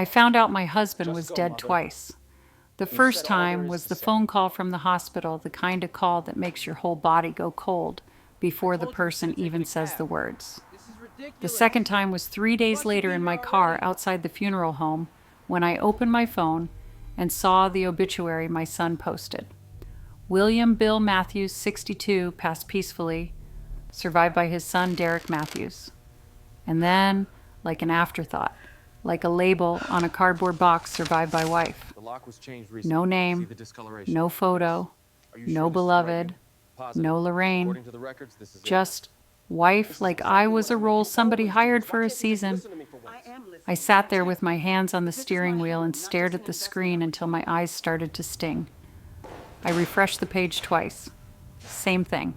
I found out my husband was dead twice. The first time was the phone call from the hospital, the kind of call that makes your whole body go cold before the person even says the words. The second time was 3 days later in my car outside the funeral home when I opened my phone and saw the obituary my son posted. William Bill Matthews, 62, passed peacefully, survived by his son Derek Matthews. And then, like an afterthought, like a label on a cardboard box, survived by wife. No name, no photo, no beloved, no Lorraine, just wife like I was a role somebody hired for a season. I sat there with my hands on the steering wheel and stared at the screen until my eyes started to sting. I refreshed the page twice. Same thing.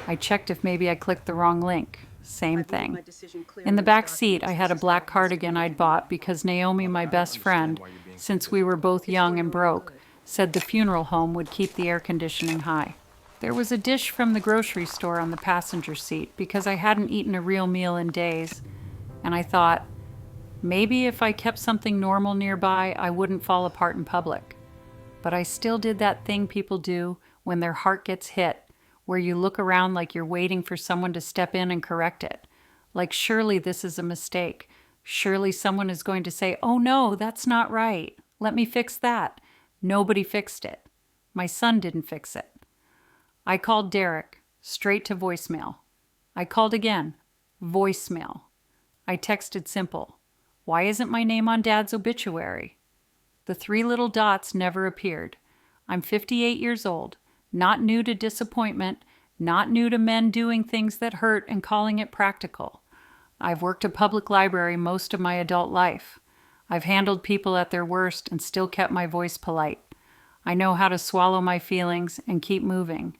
I checked if maybe I clicked the wrong link. Same thing. In the back seat, I had a black cardigan I'd bought because Naomi, my best friend, since we were both young and broke, said the funeral home would keep the air conditioning high. There was a dish from the grocery store on the passenger seat because I hadn't eaten a real meal in days, and I thought, maybe if I kept something normal nearby, I wouldn't fall apart in public. But I still did that thing people do when their heart gets hit, where you look around like you're waiting for someone to step in and correct it. Like, surely this is a mistake. Surely someone is going to say, oh no, that's not right. Let me fix that. Nobody fixed it. My son didn't fix it. I called Derek, straight to voicemail. I called again, voicemail. I texted simple, why isn't my name on Dad's obituary? The 3 little dots never appeared. I'm 58 years old, not new to disappointment, not new to men doing things that hurt and calling it practical. I've worked a public library most of my adult life. I've handled people at their worst and still kept my voice polite. I know how to swallow my feelings and keep moving.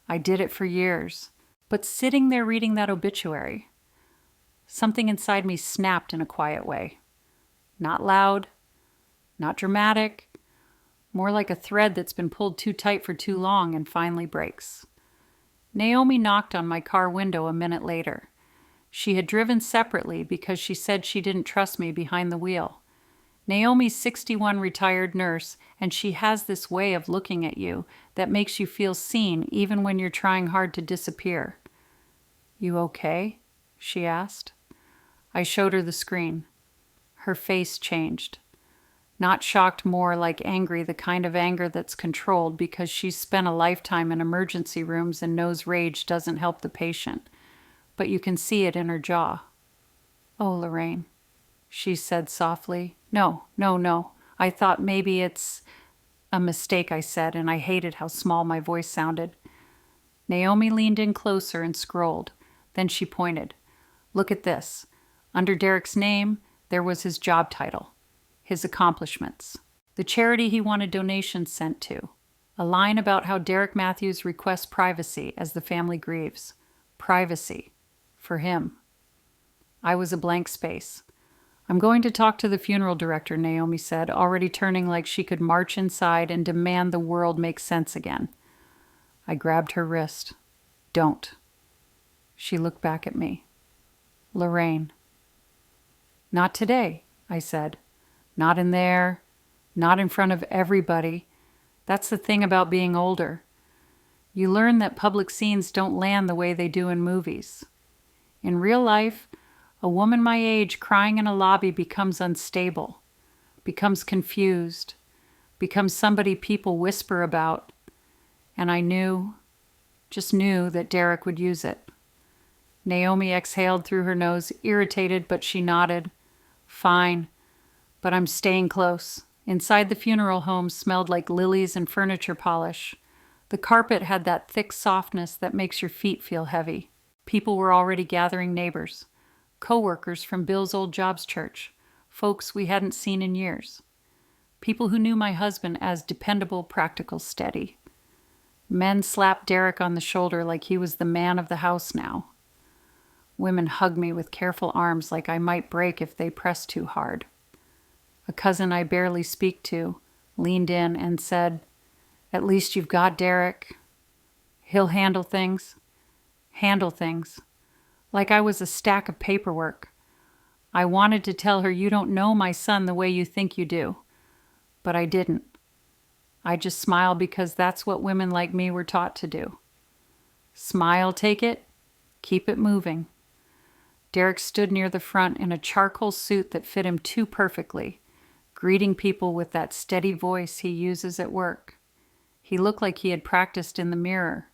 I did it for years. But sitting there reading that obituary, something inside me snapped in a quiet way. Not loud, not dramatic, more like a thread that's been pulled too tight for too long and finally breaks. Naomi knocked on my car window a minute later. She had driven separately because she said she didn't trust me behind the wheel. Naomi's 61 retired nurse, and she has this way of looking at you that makes you feel seen even when you're trying hard to disappear. You okay? She asked. I showed her the screen. Her face changed. Not shocked, more like angry, the kind of anger that's controlled because she's spent a lifetime in emergency rooms and knows rage doesn't help the patient. But you can see it in her jaw. Oh, Lorraine, she said softly. No. I thought maybe it's a mistake, I said, and I hated how small my voice sounded. Naomi leaned in closer and scrolled. Then she pointed. Look at this. Under Derek's name, there was his job title. His accomplishments, the charity he wanted donations sent to, a line about how Derek Matthews requests privacy as the family grieves. Privacy. For him. I was a blank space. I'm going to talk to the funeral director, Naomi said, already turning like she could march inside and demand the world make sense again. I grabbed her wrist. Don't. She looked back at me. Lorraine. Not today, I said. Not in there, not in front of everybody. That's the thing about being older. You learn that public scenes don't land the way they do in movies. In real life, a woman my age crying in a lobby becomes unstable, becomes confused, becomes somebody people whisper about. And I just knew that Derek would use it. Naomi exhaled through her nose, irritated, but she nodded. Fine. But I'm staying close. Inside the funeral home smelled like lilies and furniture polish. The carpet had that thick softness that makes your feet feel heavy. People were already gathering, neighbors, co-workers from Bill's old jobs church, folks we hadn't seen in years. People who knew my husband as dependable, practical, steady. Men slapped Derek on the shoulder like he was the man of the house now. Women hugged me with careful arms like I might break if they pressed too hard. A cousin I barely speak to leaned in and said, At least you've got Derek. He'll handle things. Handle things. Like I was a stack of paperwork. I wanted to tell her, you don't know my son the way you think you do. But I didn't. I just smiled because that's what women like me were taught to do. Smile, take it, keep it moving. Derek stood near the front in a charcoal suit that fit him too perfectly, greeting people with that steady voice he uses at work. He looked like he had practiced in the mirror.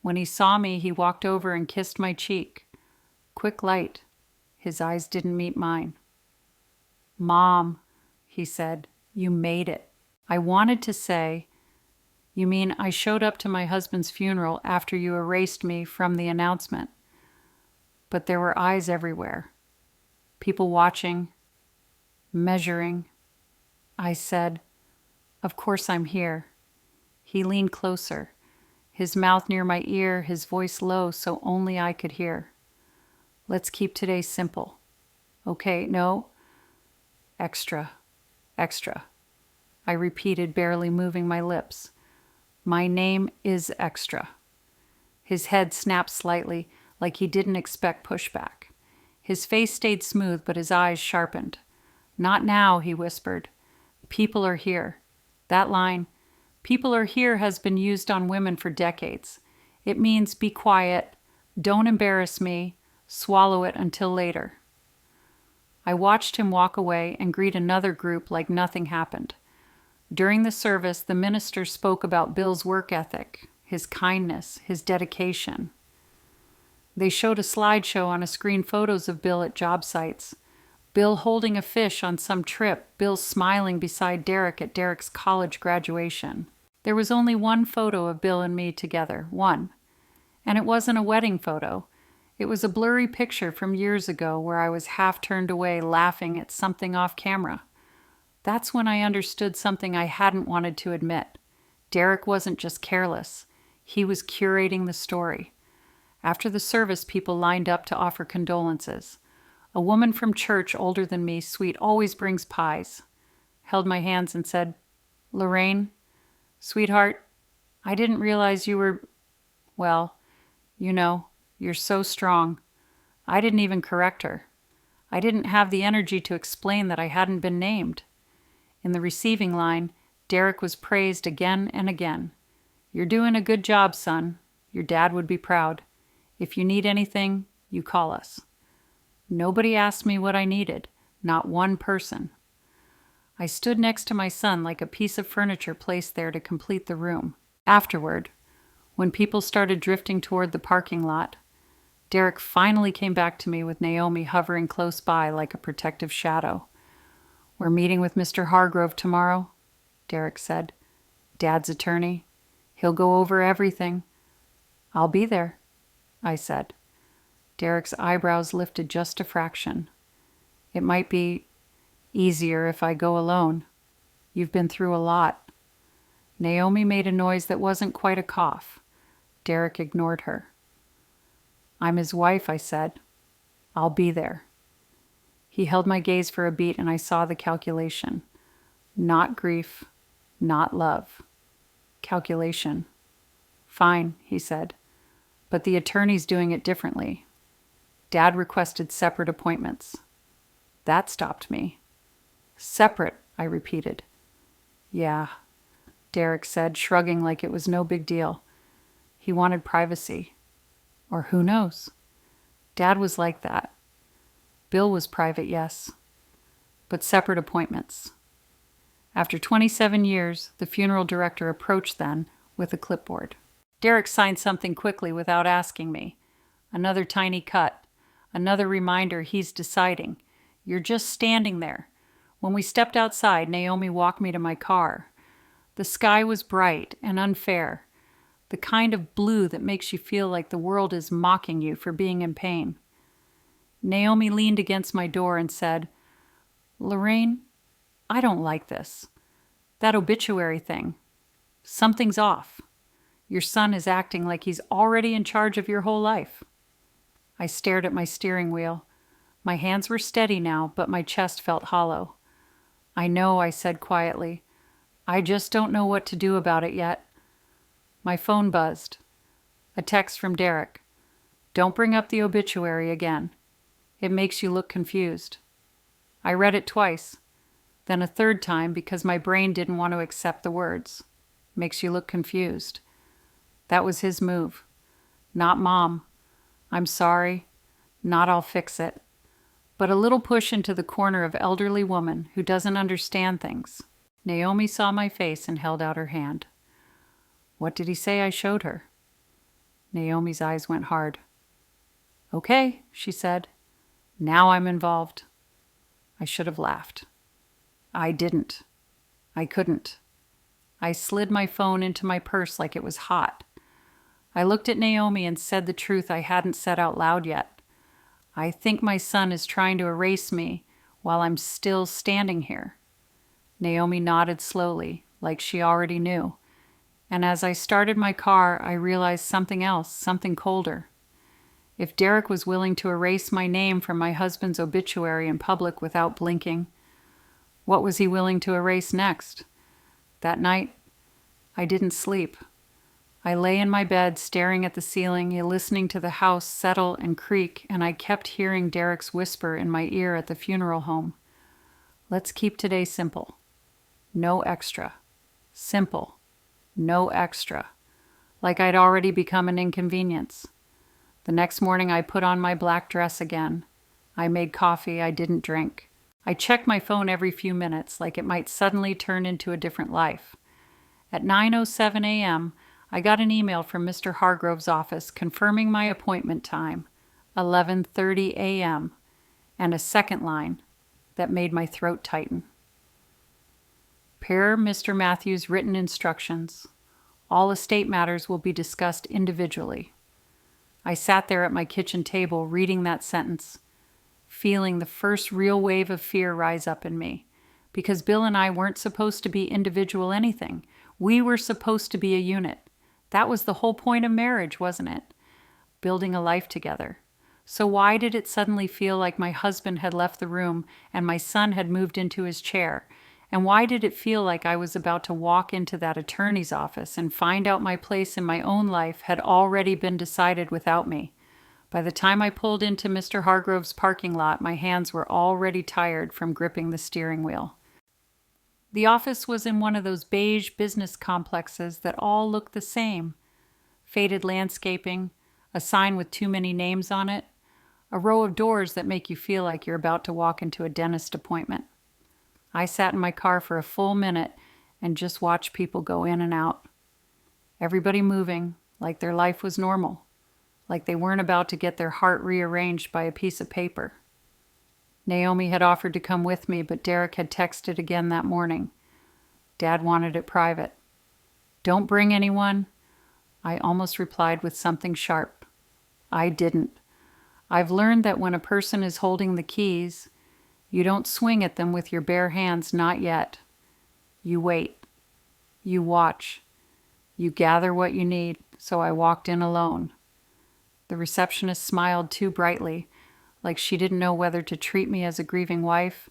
When he saw me, he walked over and kissed my cheek. Quick light. His eyes didn't meet mine. "Mom," he said, "you made it." I wanted to say, "You mean I showed up to my husband's funeral after you erased me from the announcement?" But there were eyes everywhere. People watching, measuring. I said, "Of course I'm here." He leaned closer, his mouth near my ear, his voice low so only I could hear. "Let's keep today simple. Okay, no? Extra, extra." I repeated, barely moving my lips. "My name is Extra." His head snapped slightly, like he didn't expect pushback. His face stayed smooth, but his eyes sharpened. "Not now," he whispered. "People are here." That line, "people are here," has been used on women for decades. It means be quiet, don't embarrass me, swallow it until later. I watched him walk away and greet another group like nothing happened. During the service, the minister spoke about Bill's work ethic, his kindness, his dedication. They showed a slideshow on a screen, photos of Bill at job sites. Bill holding a fish on some trip, Bill smiling beside Derek at Derek's college graduation. There was only one photo of Bill and me together, one. And it wasn't a wedding photo. It was a blurry picture from years ago where I was half turned away laughing at something off camera. That's when I understood something I hadn't wanted to admit. Derek wasn't just careless. He was curating the story. After the service, people lined up to offer condolences. A woman from church, older than me, sweet, always brings pies, held my hands and said, "Lorraine, sweetheart, I didn't realize you were, well, you know, you're so strong." I didn't even correct her. I didn't have the energy to explain that I hadn't been named. In the receiving line, Derek was praised again and again. "You're doing a good job, son. Your dad would be proud. If you need anything, you call us." Nobody asked me what I needed, not one person. I stood next to my son like a piece of furniture placed there to complete the room. Afterward, when people started drifting toward the parking lot, Derek finally came back to me with Naomi hovering close by like a protective shadow. "We're meeting with Mr. Hargrove tomorrow," Derek said. "Dad's attorney. He'll go over everything." "I'll be there," I said. Derek's eyebrows lifted just a fraction. "It might be easier if I go alone. You've been through a lot." Naomi made a noise that wasn't quite a cough. Derek ignored her. "I'm his wife," I said. "I'll be there." He held my gaze for a beat and I saw the calculation. Not grief, not love. Calculation. "Fine," he said. "But the attorney's doing it differently. Dad requested separate appointments." That stopped me. "Separate," I repeated. "Yeah," Derek said, shrugging like it was no big deal. He wanted privacy. Or who knows? Dad was like that. Bill was private, yes. But separate appointments. After 27 years, the funeral director approached then with a clipboard. Derek signed something quickly without asking me. Another tiny cut. Another reminder he's deciding. You're just standing there. When we stepped outside, Naomi walked me to my car. The sky was bright and unfair. The kind of blue that makes you feel like the world is mocking you for being in pain. Naomi leaned against my door and said, "Lorraine, I don't like this. That obituary thing. Something's off. Your son is acting like he's already in charge of your whole life." I stared at my steering wheel. My hands were steady now, but my chest felt hollow. "I know," I said quietly. "I just don't know what to do about it yet." My phone buzzed. A text from Derek. "Don't bring up the obituary again. It makes you look confused." I read it twice, then a third time because my brain didn't want to accept the words. Makes you look confused. That was his move. Not Mom. I'm sorry. Not I'll fix it. But a little push into the corner of elderly woman who doesn't understand things. Naomi saw my face and held out her hand. What did he say I showed her? Naomi's eyes went hard. Okay, she said. Now I'm involved. I should have laughed. I didn't. I couldn't. I slid my phone into my purse like it was hot. I looked at Naomi and said the truth I hadn't said out loud yet. I think my son is trying to erase me while I'm still standing here. Naomi nodded slowly, like she already knew. And as I started my car, I realized something else, something colder. If Derek was willing to erase my name from my husband's obituary in public without blinking, what was he willing to erase next? That night, I didn't sleep. I lay in my bed staring at the ceiling, listening to the house settle and creak, and I kept hearing Derek's whisper in my ear at the funeral home. Let's keep today simple. No extra. Simple. No extra. Like I'd already become an inconvenience. The next morning I put on my black dress again. I made coffee I didn't drink. I checked my phone every few minutes, like it might suddenly turn into a different life. At 9:07 a.m., I got an email from Mr. Hargrove's office confirming my appointment time, 11:30 a.m., and a second line that made my throat tighten. Per Mr. Matthews' written instructions, all estate matters will be discussed individually. I sat there at my kitchen table reading that sentence, feeling the first real wave of fear rise up in me, because Bill and I weren't supposed to be individual anything. We were supposed to be a unit. That was the whole point of marriage, wasn't it? Building a life together. So why did it suddenly feel like my husband had left the room and my son had moved into his chair? And why did it feel like I was about to walk into that attorney's office and find out my place in my own life had already been decided without me? By the time I pulled into Mr. Hargrove's parking lot, my hands were already tired from gripping the steering wheel. The office was in one of those beige business complexes that all look the same. Faded landscaping, a sign with too many names on it, a row of doors that make you feel like you're about to walk into a dentist appointment. I sat in my car for a full minute and just watched people go in and out. Everybody moving, like their life was normal, like they weren't about to get their heart rearranged by a piece of paper. Naomi had offered to come with me, but Derek had texted again that morning. Dad wanted it private. Don't bring anyone. I almost replied with something sharp. I didn't. I've learned that when a person is holding the keys, you don't swing at them with your bare hands, not yet. You wait. You watch. You gather what you need, so I walked in alone. The receptionist smiled too brightly, like she didn't know whether to treat me as a grieving wife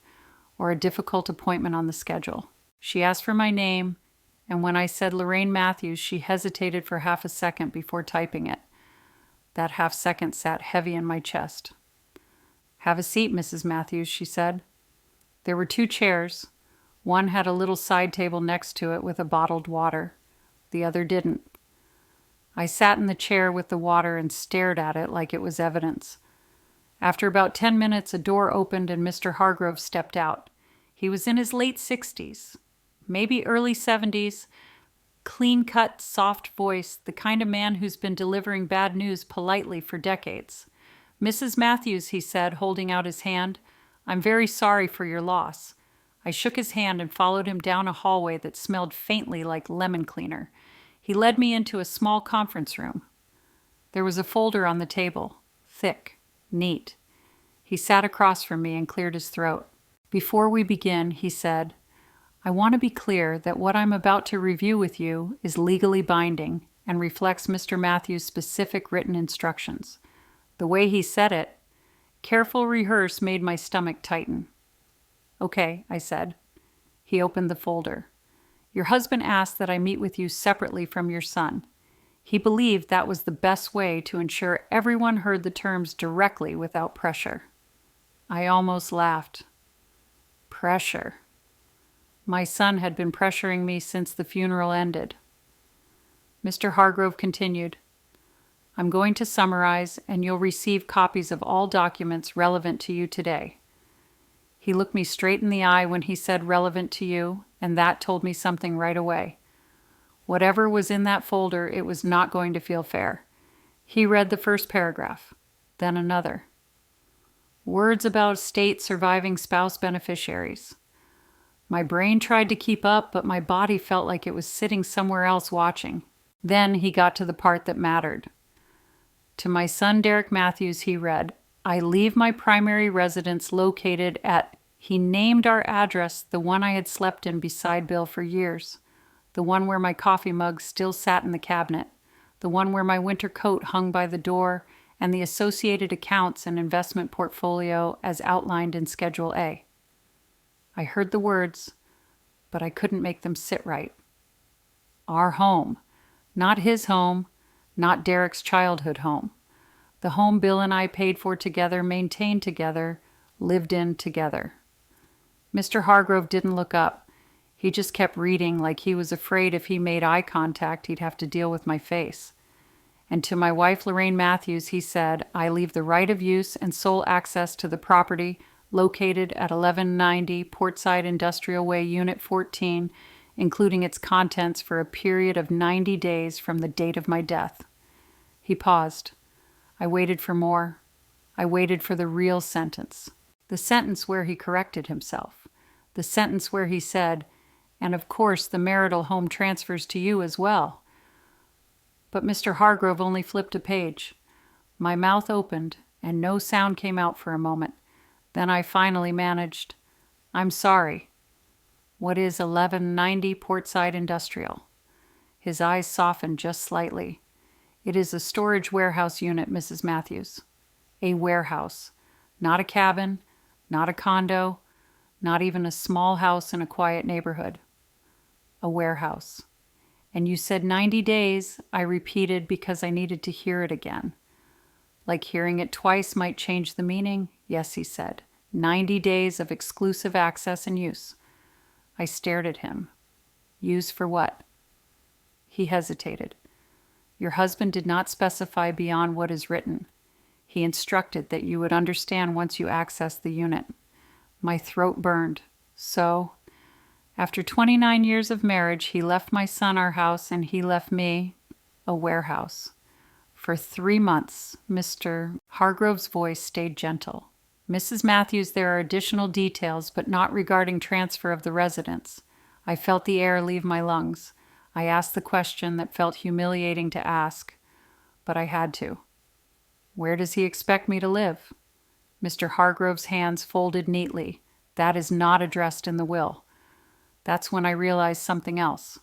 or a difficult appointment on the schedule. She asked for my name, and when I said Lorraine Matthews, she hesitated for half a second before typing it. That half second sat heavy in my chest. Have a seat, Mrs. Matthews, she said. There were 2 chairs. One had a little side table next to it with a bottled water. The other didn't. I sat in the chair with the water and stared at it like it was evidence. After about 10 minutes, a door opened and Mr. Hargrove stepped out. He was in his late 60s, maybe early 70s, clean-cut, soft voice, the kind of man who's been delivering bad news politely for decades. Mrs. Matthews, he said, holding out his hand, I'm very sorry for your loss. I shook his hand and followed him down a hallway that smelled faintly like lemon cleaner. He led me into a small conference room. There was a folder on the table, thick, neat. He sat across from me and cleared his throat. Before we begin, he said, I want to be clear that what I'm about to review with you is legally binding and reflects Mr. Matthews' specific written instructions. The way he said it, careful rehearse made my stomach tighten. Okay, I said. He opened the folder. Your husband asked that I meet with you separately from your son. He believed that was the best way to ensure everyone heard the terms directly without pressure. I almost laughed. Pressure. My son had been pressuring me since the funeral ended. Mr. Hargrove continued, I'm going to summarize, and you'll receive copies of all documents relevant to you today. He looked me straight in the eye when he said relevant to you, and that told me something right away. Whatever was in that folder, it was not going to feel fair. He read the first paragraph, then another. Words about state surviving spouse beneficiaries. My brain tried to keep up, but my body felt like it was sitting somewhere else watching. Then he got to the part that mattered. To my son Derek Matthews, he read, I leave my primary residence located at, he named our address, the one I had slept in beside Bill for years, the one where my coffee mug still sat in the cabinet, the one where my winter coat hung by the door, and the associated accounts and investment portfolio as outlined in Schedule A. I heard the words, but I couldn't make them sit right. Our home. Not his home, not Derek's childhood home. The home Bill and I paid for together, maintained together, lived in together. Mr. Hargrove didn't look up. He just kept reading like he was afraid if he made eye contact he'd have to deal with my face. And to my wife Lorraine Matthews he said, I leave the right of use and sole access to the property located at 1190 Portside Industrial Way, Unit 14, including its contents for a period of 90 days from the date of my death. He paused. I waited for more. I waited for the real sentence. The sentence where he corrected himself. The sentence where he said, and of course the marital home transfers to you as well. But Mr. Hargrove only flipped a page. My mouth opened, and no sound came out for a moment. Then I finally managed, I'm sorry. What is 1190 Portside Industrial? His eyes softened just slightly. It is a storage warehouse unit, Mrs. Matthews. A warehouse. Not a cabin, not a condo, not even a small house in a quiet neighborhood. A warehouse. And you said 90 days, I repeated because I needed to hear it again. Like hearing it twice might change the meaning? Yes, he said. 90 days of exclusive access and use. I stared at him. Use for what? He hesitated. Your husband did not specify beyond what is written. He instructed that you would understand once you accessed the unit. My throat burned. So, after 29 years of marriage, he left my son our house and he left me a warehouse. For 3 months, Mr. Hargrove's voice stayed gentle. Mrs. Matthews, there are additional details, but not regarding transfer of the residence. I felt the air leave my lungs. I asked the question that felt humiliating to ask, but I had to. Where does he expect me to live? Mr. Hargrove's hands folded neatly. That is not addressed in the will. That's when I realized something else.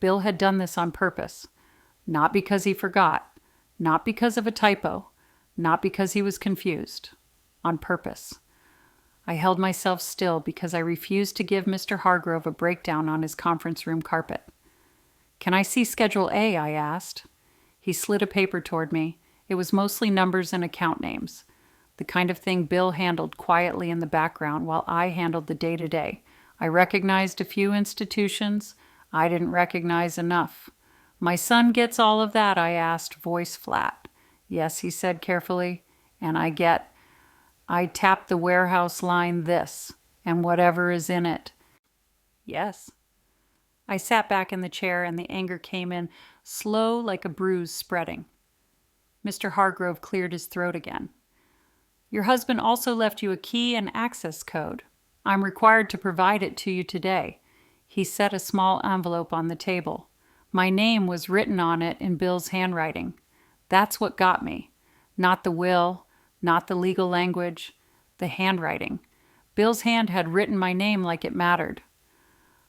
Bill had done this on purpose. Not because he forgot. Not because of a typo. Not because he was confused. On purpose. I held myself still because I refused to give Mr. Hargrove a breakdown on his conference room carpet. Can I see Schedule A? I asked. He slid a paper toward me. It was mostly numbers and account names, the kind of thing Bill handled quietly in the background while I handled the day-to-day. I recognized a few institutions. I didn't recognize enough. My son gets all of that, I asked, voice flat. Yes, he said carefully, and I tapped the warehouse line this, and whatever is in it. Yes. I sat back in the chair and the anger came in, slow like a bruise spreading. Mr. Hargrove cleared his throat again. Your husband also left you a key and access code. I'm required to provide it to you today. He set a small envelope on the table. My name was written on it in Bill's handwriting. That's what got me. Not the will, not the legal language, the handwriting. Bill's hand had written my name like it mattered.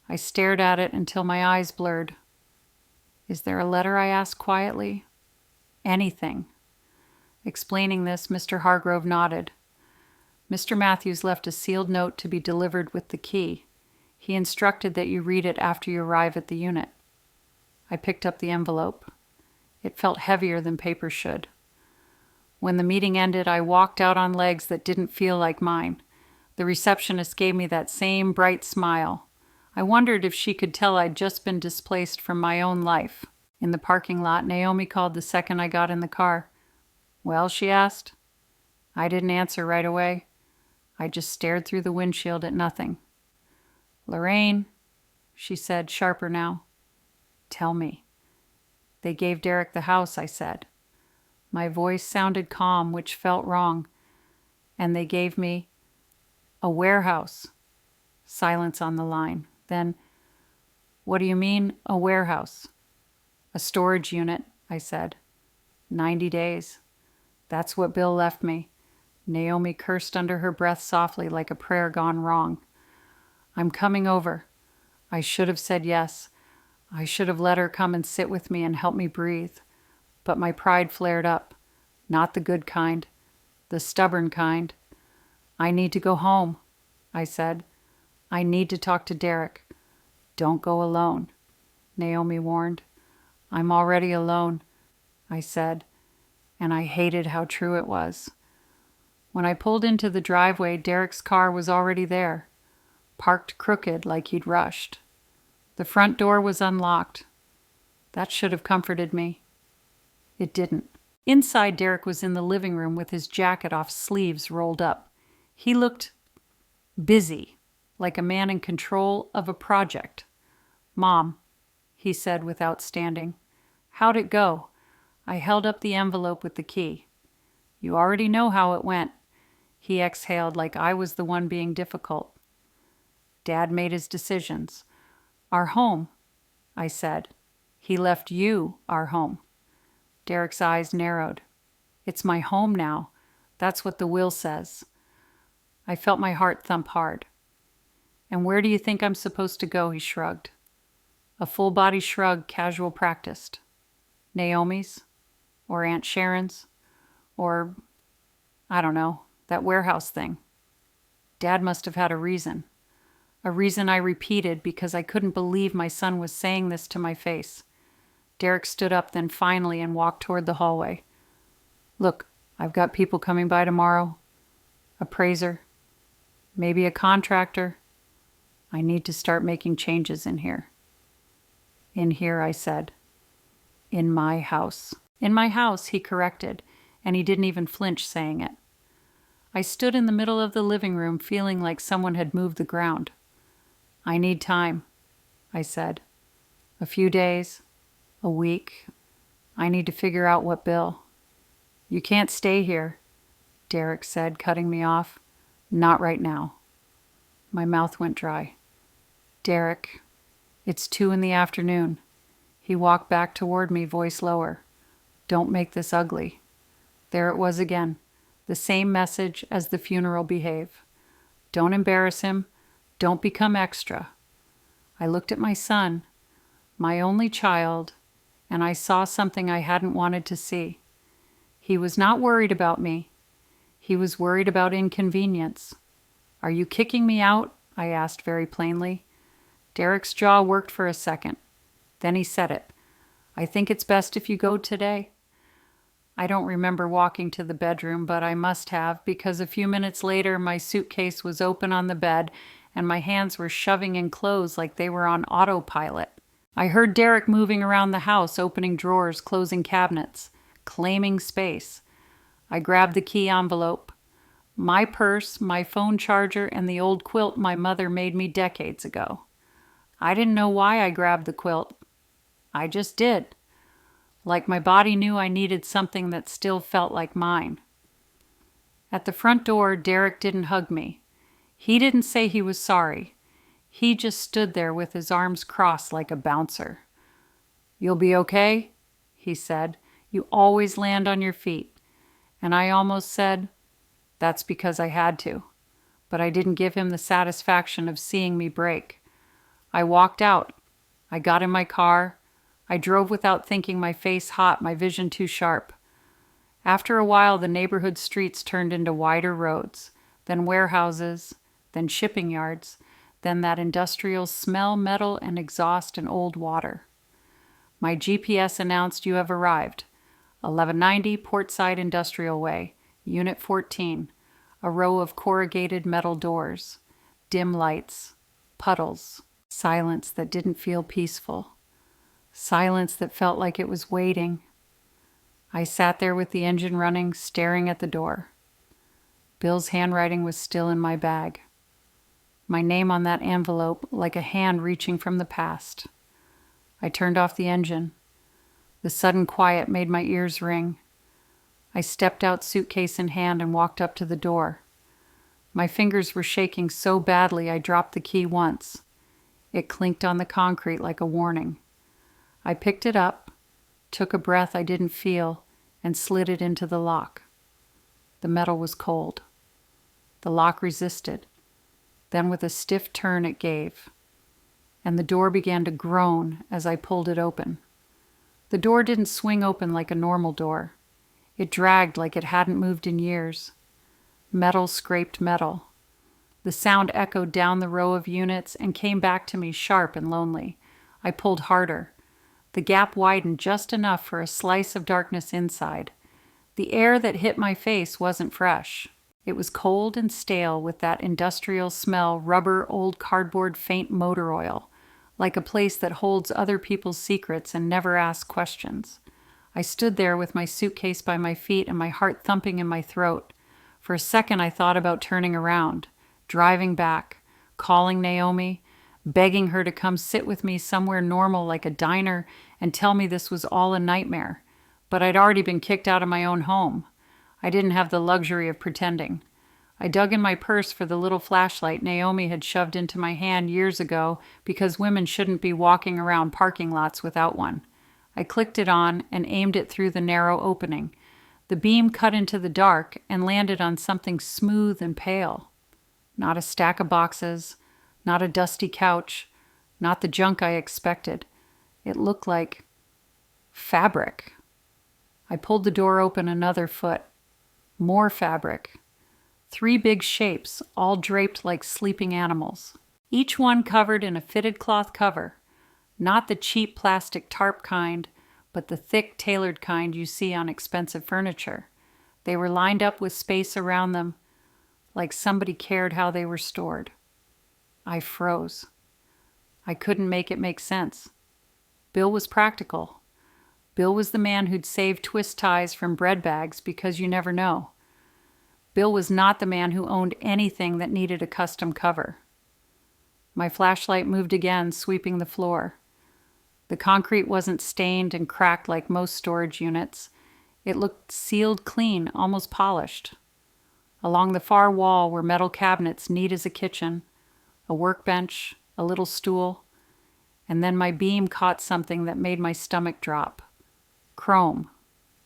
I stared at it until my eyes blurred. Is there a letter? I asked quietly. Anything. Explaining this, Mr. Hargrove nodded. Mr. Matthews left a sealed note to be delivered with the key. He instructed that you read it after you arrive at the unit. I picked up the envelope. It felt heavier than paper should. When the meeting ended, I walked out on legs that didn't feel like mine. The receptionist gave me that same bright smile. I wondered if she could tell I'd just been displaced from my own life. In the parking lot, Naomi called the second I got in the car. "Well?" she asked. I didn't answer right away. I just stared through the windshield at nothing. "Lorraine," she said, sharper now. "Tell me." "They gave Derek the house," I said. My voice sounded calm, which felt wrong. "And they gave me a warehouse." Silence on the line. Then, "What do you mean, a warehouse?" "A storage unit," I said. 90 days. That's what Bill left me." Naomi cursed under her breath softly like a prayer gone wrong. "I'm coming over." I should have said yes. I should have let her come and sit with me and help me breathe. But my pride flared up. Not the good kind. The stubborn kind. "I need to go home," I said. "I need to talk to Derek." "Don't go alone," Naomi warned. "I'm already alone," I said, and I hated how true it was. When I pulled into the driveway, Derek's car was already there, parked crooked like he'd rushed. The front door was unlocked. That should have comforted me. It didn't. Inside, Derek was in the living room with his jacket off, sleeves rolled up. He looked busy, like a man in control of a project. "Mom," he said without standing. "How'd it go?" I held up the envelope with the key. "You already know how it went." He exhaled like I was the one being difficult. "Dad made his decisions. Our home," I said. "He left you our home." Derek's eyes narrowed. "It's my home now. That's what the will says." I felt my heart thump hard. "And where do you think I'm supposed to go?" he shrugged. A full-body shrug, casual practiced. "Naomi's? Or Aunt Sharon's? Or, I don't know, that warehouse thing." Dad must have had a reason. A reason I repeated because I couldn't believe my son was saying this to my face. Derek stood up then finally and walked toward the hallway. "Look, I've got people coming by tomorrow. Appraiser. Maybe a contractor. I need to start making changes in here." "In here," I said. "In my house." "In my house," he corrected, and he didn't even flinch saying it. I stood in the middle of the living room feeling like someone had moved the ground. "I need time," I said. "A few days, a week. I need to figure out what Bill." "You can't stay here," Derek said, cutting me off. "Not right now." My mouth went dry. "Derek, it's 2 p.m. He walked back toward me, voice lower. "Don't make this ugly." There it was again, the same message as the funeral behave. Don't embarrass him. Don't become extra. I looked at my son, my only child, and I saw something I hadn't wanted to see. He was not worried about me. He was worried about inconvenience. "Are you kicking me out?" I asked very plainly. Derek's jaw worked for a second. Then he said it. "I think it's best if you go today." I don't remember walking to the bedroom, but I must have, because a few minutes later my suitcase was open on the bed and my hands were shoving in clothes like they were on autopilot. I heard Derek moving around the house, opening drawers, closing cabinets, claiming space. I grabbed the key envelope. My purse, my phone charger, and the old quilt my mother made me decades ago. I didn't know why I grabbed the quilt. I just did. Like my body knew I needed something that still felt like mine. At the front door, Derek didn't hug me. He didn't say he was sorry. He just stood there with his arms crossed like a bouncer. "You'll be okay?" he said. "You always land on your feet." And I almost said, "That's because I had to." But I didn't give him the satisfaction of seeing me break. I walked out. I got in my car. I drove without thinking, my face hot, my vision too sharp. After a while, the neighborhood streets turned into wider roads, then warehouses, then shipping yards, then that industrial smell, metal and exhaust and old water. My GPS announced, "You have arrived. 1190 Portside Industrial Way, Unit 14. A row of corrugated metal doors, dim lights, puddles, silence that didn't feel peaceful, silence that felt like it was waiting. I sat there with the engine running, staring at the door. Bill's handwriting was still in my bag. My name on that envelope like a hand reaching from the past. I turned off the engine. The sudden quiet made my ears ring. I stepped out, suitcase in hand, and walked up to the door. My fingers were shaking so badly I dropped the key once. It clinked on the concrete like a warning. I picked it up, took a breath I didn't feel, and slid it into the lock. The metal was cold. The lock resisted. Then with a stiff turn it gave, and the door began to groan as I pulled it open. The door didn't swing open like a normal door. It dragged like it hadn't moved in years. Metal scraped metal. The sound echoed down the row of units and came back to me sharp and lonely. I pulled harder. The gap widened just enough for a slice of darkness inside. The air that hit my face wasn't fresh. It was cold and stale with that industrial smell, rubber, old cardboard, faint motor oil, like a place that holds other people's secrets and never asks questions. I stood there with my suitcase by my feet and my heart thumping in my throat. For a second I thought about turning around, driving back, calling Naomi, begging her to come sit with me somewhere normal like a diner and tell me this was all a nightmare. But I'd already been kicked out of my own home. I didn't have the luxury of pretending. I dug in my purse for the little flashlight Naomi had shoved into my hand years ago because women shouldn't be walking around parking lots without one. I clicked it on and aimed it through the narrow opening. The beam cut into the dark and landed on something smooth and pale. Not a stack of boxes, not a dusty couch, not the junk I expected. It looked like fabric. I pulled the door open another foot. More fabric. 3 big shapes, all draped like sleeping animals. Each one covered in a fitted cloth cover. Not the cheap plastic tarp kind, but the thick, tailored kind you see on expensive furniture. They were lined up with space around them, like somebody cared how they were stored. I froze. I couldn't make it make sense. Bill was practical. Bill was the man who'd save twist ties from bread bags because you never know. Bill was not the man who owned anything that needed a custom cover. My flashlight moved again, sweeping the floor. The concrete wasn't stained and cracked like most storage units. It looked sealed clean, almost polished. Along the far wall were metal cabinets neat as a kitchen, a workbench, a little stool, and then my beam caught something that made my stomach drop. Chrome.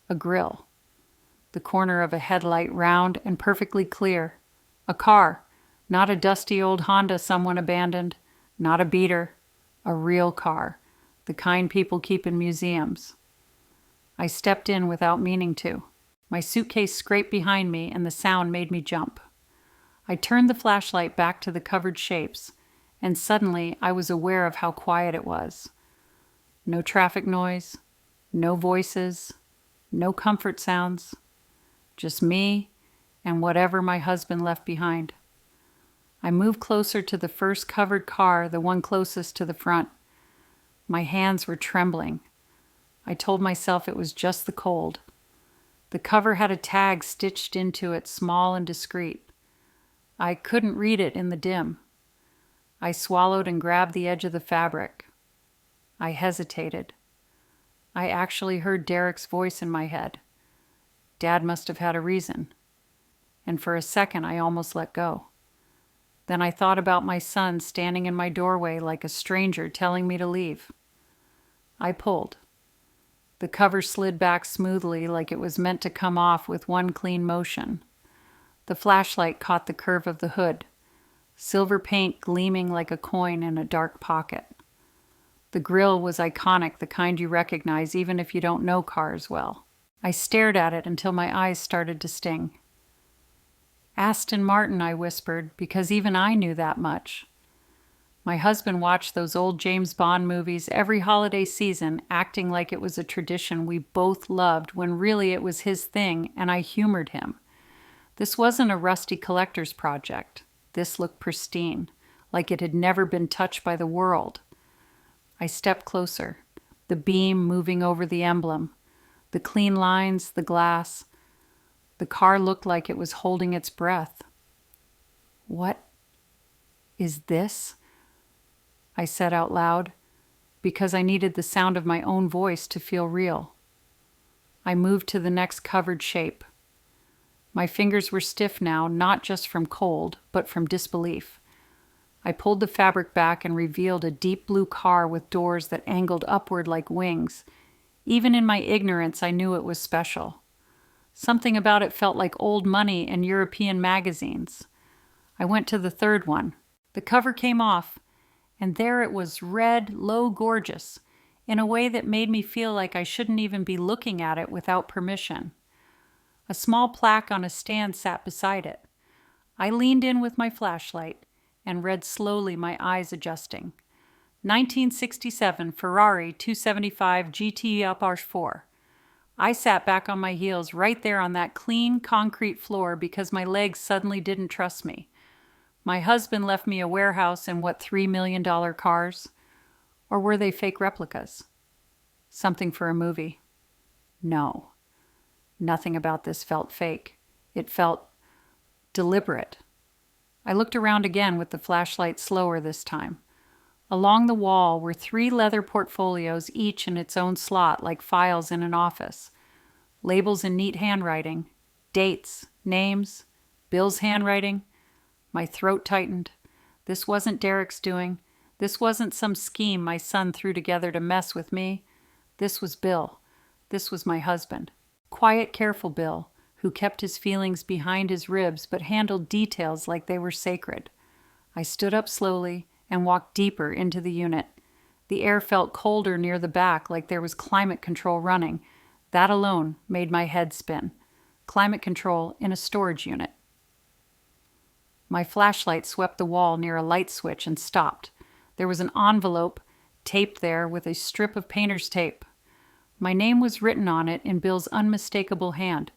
A grill. The corner of a headlight, round and perfectly clear. A car. Not a dusty old Honda someone abandoned. Not a beater. A real car. The kind people keep in museums. I stepped in without meaning to. My suitcase scraped behind me and the sound made me jump. I turned the flashlight back to the covered shapes, and suddenly I was aware of how quiet it was. No traffic noise. No voices, no comfort sounds, just me and whatever my husband left behind. I moved closer to the first covered car, the one closest to the front. My hands were trembling. I told myself it was just the cold. The cover had a tag stitched into it, small and discreet. I couldn't read it in the dim. I swallowed and grabbed the edge of the fabric. I hesitated. I actually heard Derek's voice in my head. Dad must have had a reason. And for a second, I almost let go. Then I thought about my son standing in my doorway like a stranger telling me to leave. I pulled. The cover slid back smoothly like it was meant to come off with one clean motion. The flashlight caught the curve of the hood, silver paint gleaming like a coin in a dark pocket. The grille was iconic, the kind you recognize even if you don't know cars well. I stared at it until my eyes started to sting. Aston Martin, I whispered, because even I knew that much. My husband watched those old James Bond movies every holiday season, acting like it was a tradition we both loved when really it was his thing, and I humored him. This wasn't a rusty collector's project. This looked pristine, like it had never been touched by the world. I stepped closer, the beam moving over the emblem, the clean lines, the glass. The car looked like it was holding its breath. "What is this?" I said out loud, because I needed the sound of my own voice to feel real. I moved to the next covered shape. My fingers were stiff now, not just from cold, but from disbelief. I pulled the fabric back and revealed a deep blue car with doors that angled upward like wings. Even in my ignorance, I knew it was special. Something about it felt like old money and European magazines. I went to the third one. The cover came off, and there it was, red, low, gorgeous, in a way that made me feel like I shouldn't even be looking at it without permission. A small plaque on a stand sat beside it. I leaned in with my flashlight and read slowly, my eyes adjusting. 1967 Ferrari 275 GT Up 4. I sat back on my heels right there on that clean concrete floor because my legs suddenly didn't trust me. My husband left me a warehouse and what, $3 million cars? Or were they fake replicas? Something for a movie? No. Nothing about this felt fake. It felt deliberate. I looked around again with the flashlight slower this time. Along the wall were 3 leather portfolios, each in its own slot like files in an office. Labels in neat handwriting. Dates, names, Bill's handwriting. My throat tightened. This wasn't Derek's doing. This wasn't some scheme my son threw together to mess with me. This was Bill. This was my husband. Quiet, careful Bill, who kept his feelings behind his ribs but handled details like they were sacred. I stood up slowly and walked deeper into the unit. The air felt colder near the back, like there was climate control running. That alone made my head spin. Climate control in a storage unit. My flashlight swept the wall near a light switch and stopped. There was an envelope taped there with a strip of painter's tape. My name was written on it in Bill's unmistakable hand.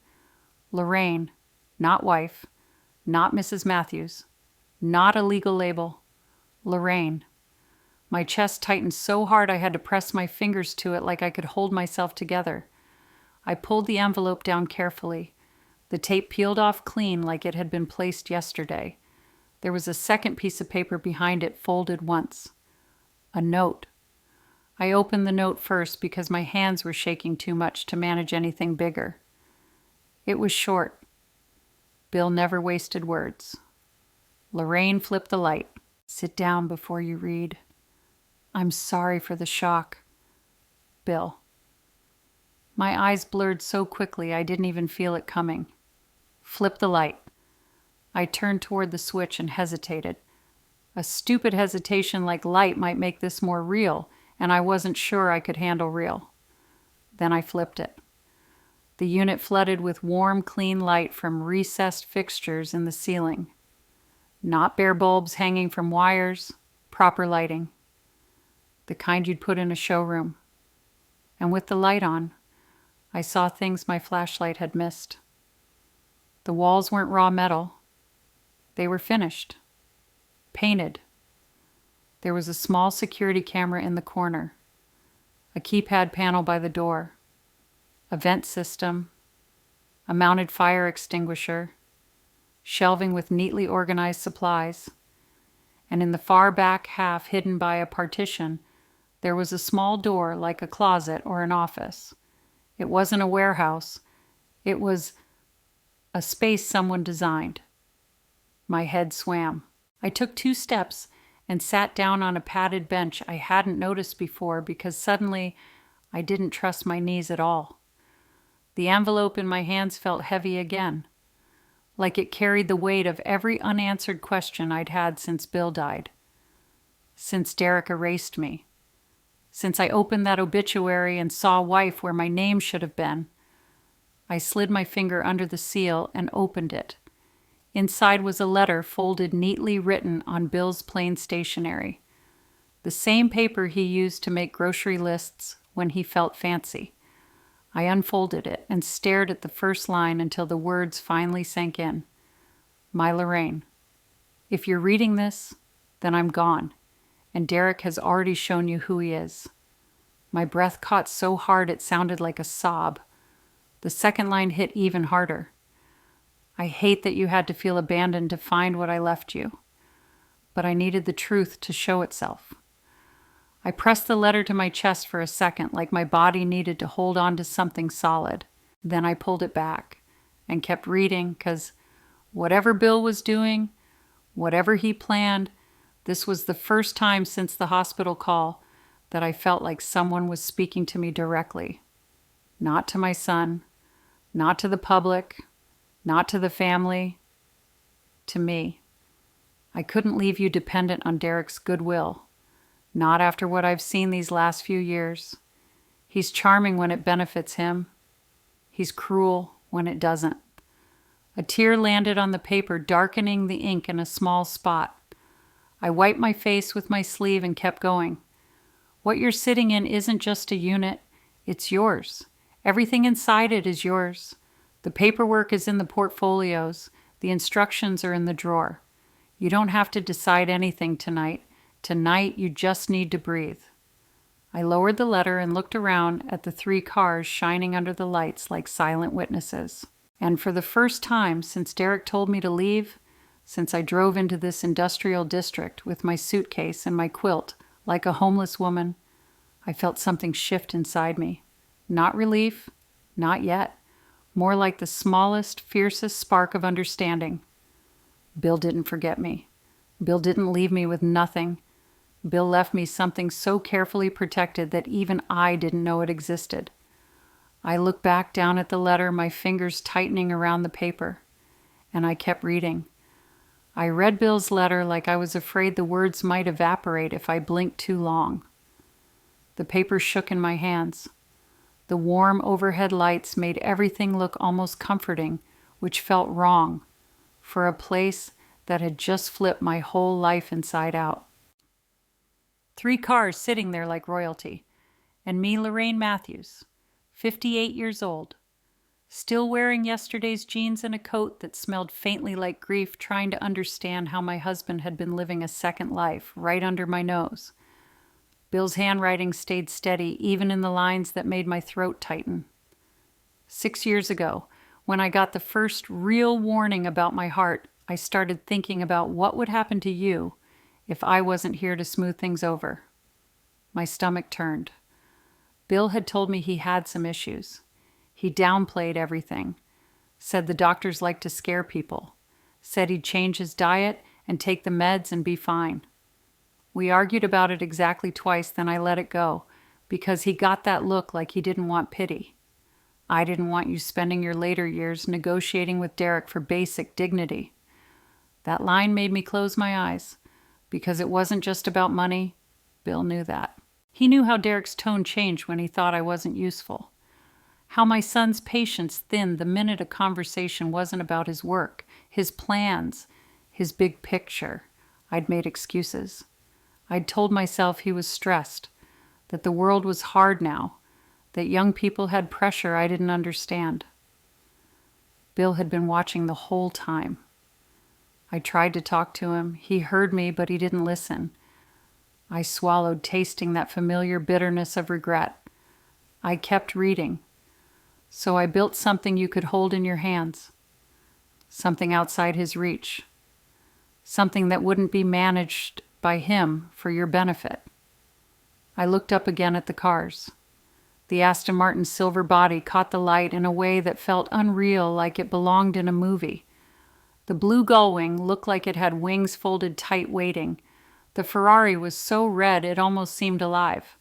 Lorraine, not wife, not Mrs. Matthews, not a legal label. Lorraine. My chest tightened so hard I had to press my fingers to it like I could hold myself together. I pulled the envelope down carefully. The tape peeled off clean like it had been placed yesterday. There was a second piece of paper behind it, folded once. A note. I opened the note first because my hands were shaking too much to manage anything bigger. It was short. Bill never wasted words. Lorraine flipped the light. "Sit down before you read. I'm sorry for the shock. Bill." My eyes blurred so quickly I didn't even feel it coming. Flip the light. I turned toward the switch and hesitated. A stupid hesitation like light might make this more real, and I wasn't sure I could handle real. Then I flipped it. The unit flooded with warm, clean light from recessed fixtures in the ceiling. Not bare bulbs hanging from wires, proper lighting. The kind you'd put in a showroom. And with the light on, I saw things my flashlight had missed. The walls weren't raw metal. They were finished. Painted. There was a small security camera in the corner. A keypad panel by the door. A vent system. A mounted fire extinguisher. Shelving with neatly organized supplies. And in the far back half, hidden by a partition, there was a small door like a closet or an office. It wasn't a warehouse. It was a space someone designed. My head swam. I took 2 steps and sat down on a padded bench I hadn't noticed before because suddenly I didn't trust my knees at all. The envelope in my hands felt heavy again, like it carried the weight of every unanswered question I'd had since Bill died, since Derek erased me, since I opened that obituary and saw wife where my name should have been. I slid my finger under the seal and opened it. Inside was a letter folded neatly written on Bill's plain stationery, the same paper he used to make grocery lists when he felt fancy. I unfolded it and stared at the first line until the words finally sank in. My Lorraine. If you're reading this, then I'm gone, and Derek has already shown you who he is. My breath caught so hard it sounded like a sob. The second line hit even harder. I hate that you had to feel abandoned to find what I left you, but I needed the truth to show itself. I pressed the letter to my chest for a second, like my body needed to hold on to something solid. Then I pulled it back and kept reading, because whatever Bill was doing, whatever he planned, this was the first time since the hospital call that I felt like someone was speaking to me directly. Not to my son, not to the public, not to the family, to me. I couldn't leave you dependent on Derek's goodwill, not after what I've seen these last few years. He's charming when it benefits him. He's cruel when it doesn't. A tear landed on the paper, darkening the ink in a small spot. I wiped my face with my sleeve and kept going. What you're sitting in isn't just a unit, it's yours. Everything inside it is yours. The paperwork is in the portfolios. The instructions are in the drawer. You don't have to decide anything tonight. Tonight, you just need to breathe. I lowered the letter and looked around at the 3 cars shining under the lights like silent witnesses. And for the first time since Derek told me to leave, since I drove into this industrial district with my suitcase and my quilt like a homeless woman, I felt something shift inside me. Not relief, not yet. More like the smallest, fiercest spark of understanding. Bill didn't forget me. Bill didn't leave me with nothing. Bill left me something so carefully protected that even I didn't know it existed. I looked back down at the letter, my fingers tightening around the paper, and I kept reading. I read Bill's letter like I was afraid the words might evaporate if I blinked too long. The paper shook in my hands. The warm overhead lights made everything look almost comforting, which felt wrong, for a place that had just flipped my whole life inside out. 3 cars sitting there like royalty, and me, Lorraine Matthews, 58 years old, still wearing yesterday's jeans and a coat that smelled faintly like grief, trying to understand how my husband had been living a second life right under my nose. Bill's handwriting stayed steady, even in the lines that made my throat tighten. 6 years ago, when I got the first real warning about my heart, I started thinking about what would happen to you if I wasn't here to smooth things over. My stomach turned. Bill had told me he had some issues. He downplayed everything, said the doctors liked to scare people, said he'd change his diet and take the meds and be fine. We argued about it exactly twice, then I let it go, because he got that look like he didn't want pity. I didn't want you spending your later years negotiating with Derek for basic dignity. That line made me close my eyes, because it wasn't just about money. Bill knew that. He knew how Derek's tone changed when he thought I wasn't useful. How my son's patience thinned the minute a conversation wasn't about his work, his plans, his big picture. I'd made excuses. I'd told myself he was stressed, that the world was hard now, that young people had pressure I didn't understand. Bill had been watching the whole time. I tried to talk to him. He heard me, but he didn't listen. I swallowed, tasting that familiar bitterness of regret. I kept reading. So I built something you could hold in your hands, something outside his reach, something that wouldn't be managed by him for your benefit. I looked up again at the cars. The Aston Martin's silver body caught the light in a way that felt unreal, like it belonged in a movie. The blue gullwing looked like it had wings folded tight, waiting. The Ferrari was so red it almost seemed alive.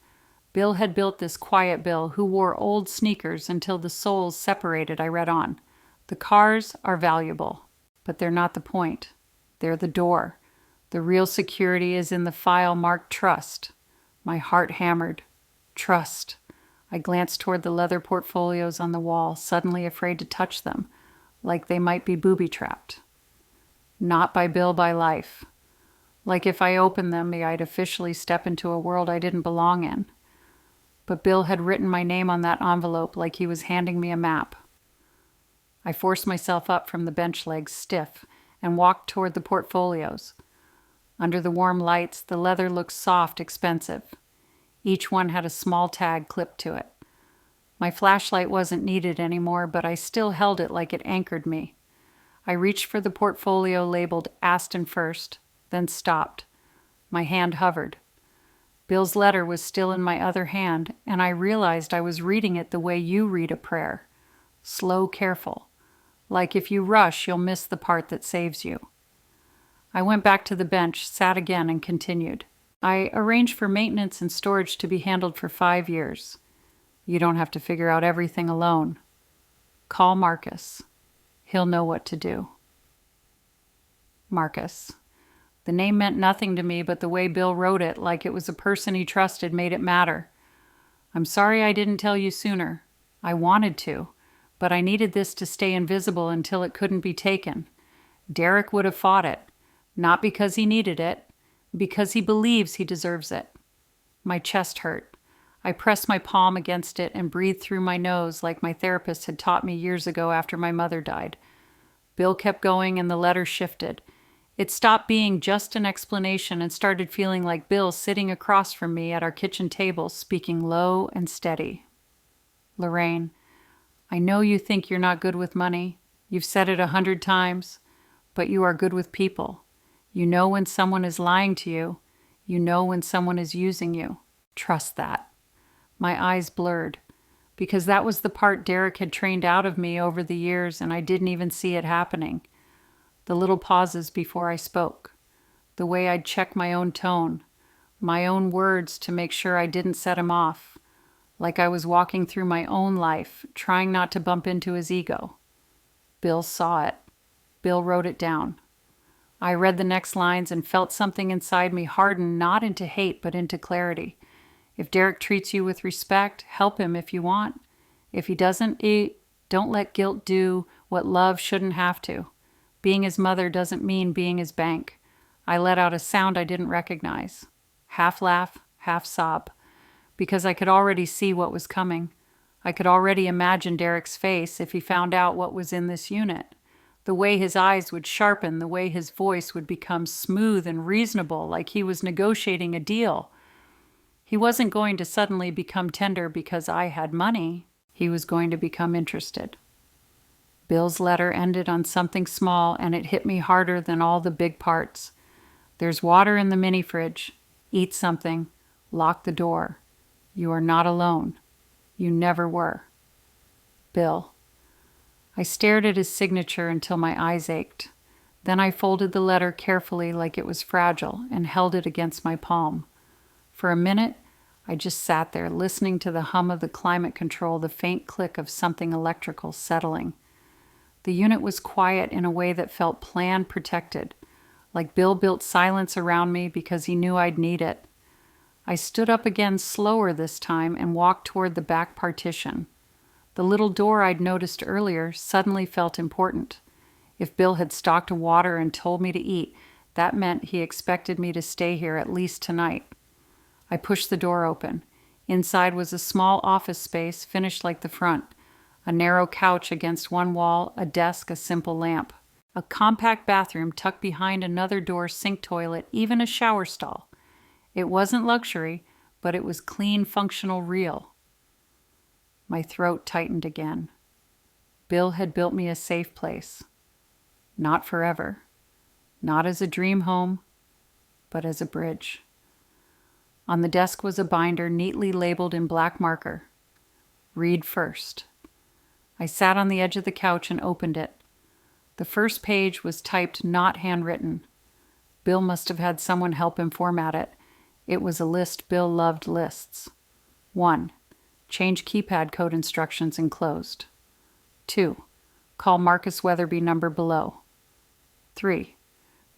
Bill had built this quiet Bill who wore old sneakers until the soles separated, I read on. The cars are valuable, but they're not the point. They're the door. The real security is in the file marked trust. My heart hammered. Trust. I glanced toward the leather portfolios on the wall, suddenly afraid to touch them, like they might be booby-trapped. Not by Bill, by life. Like if I opened them, I'd officially step into a world I didn't belong in. But Bill had written my name on that envelope like he was handing me a map. I forced myself up from the bench legs, stiff, and walked toward the portfolios. Under the warm lights, the leather looked soft, expensive. Each one had a small tag clipped to it. My flashlight wasn't needed anymore, but I still held it like it anchored me. I reached for the portfolio labeled Aston First, then stopped. My hand hovered. Bill's letter was still in my other hand, and I realized I was reading it the way you read a prayer. Slow, careful. Like if you rush, you'll miss the part that saves you. I went back to the bench, sat again, and continued. I arranged for maintenance and storage to be handled for 5 years. You don't have to figure out everything alone. Call Marcus. He'll know what to do. Marcus. The name meant nothing to me, but the way Bill wrote it, like it was a person he trusted, made it matter. I'm sorry I didn't tell you sooner. I wanted to, but I needed this to stay invisible until it couldn't be taken. Derek would have fought it, not because he needed it, because he believes he deserves it. My chest hurt. I pressed my palm against it and breathed through my nose like my therapist had taught me years ago after my mother died. Bill kept going and the letter shifted. It stopped being just an explanation and started feeling like Bill sitting across from me at our kitchen table, speaking low and steady. Lorraine, I know you think you're not good with money. You've said it 100 times, but you are good with people. You know when someone is lying to you. You know when someone is using you. Trust that. My eyes blurred, because that was the part Derek had trained out of me over the years, and I didn't even see it happening. The little pauses before I spoke, the way I'd check my own tone, my own words to make sure I didn't set him off, like I was walking through my own life, trying not to bump into his ego. Bill saw it. Bill wrote it down. I read the next lines and felt something inside me harden not into hate but into clarity. If Derek treats you with respect, help him if you want. If he doesn't, don't let guilt do what love shouldn't have to. Being his mother doesn't mean being his bank. I let out a sound I didn't recognize. Half laugh, half sob. Because I could already see what was coming. I could already imagine Derek's face if he found out what was in this unit. The way his eyes would sharpen, the way his voice would become smooth and reasonable, like he was negotiating a deal. He wasn't going to suddenly become tender because I had money. He was going to become interested. Bill's letter ended on something small, and it hit me harder than all the big parts. There's water in the mini fridge. Eat something. Lock the door. You are not alone. You never were. Bill. I stared at his signature until my eyes ached. Then I folded the letter carefully like it was fragile and held it against my palm. For a minute, I just sat there listening to the hum of the climate control, the faint click of something electrical settling. The unit was quiet in a way that felt planned, protected, like Bill built silence around me because he knew I'd need it. I stood up again slower this time and walked toward the back partition. The little door I'd noticed earlier suddenly felt important. If Bill had stocked water and told me to eat, that meant he expected me to stay here at least tonight. I pushed the door open. Inside was a small office space finished like the front. A narrow couch against one wall, a desk, a simple lamp. A compact bathroom tucked behind another door, sink toilet, even a shower stall. It wasn't luxury, but it was clean, functional, real. My throat tightened again. Bill had built me a safe place. Not forever. Not as a dream home, but as a bridge. On the desk was a binder neatly labeled in black marker. Read first. I sat on the edge of the couch and opened it. The first page was typed, not handwritten. Bill must have had someone help him format it. It was a list Bill loved lists. 1. Change keypad code instructions enclosed. 2. Call Marcus Weatherby number below. 3.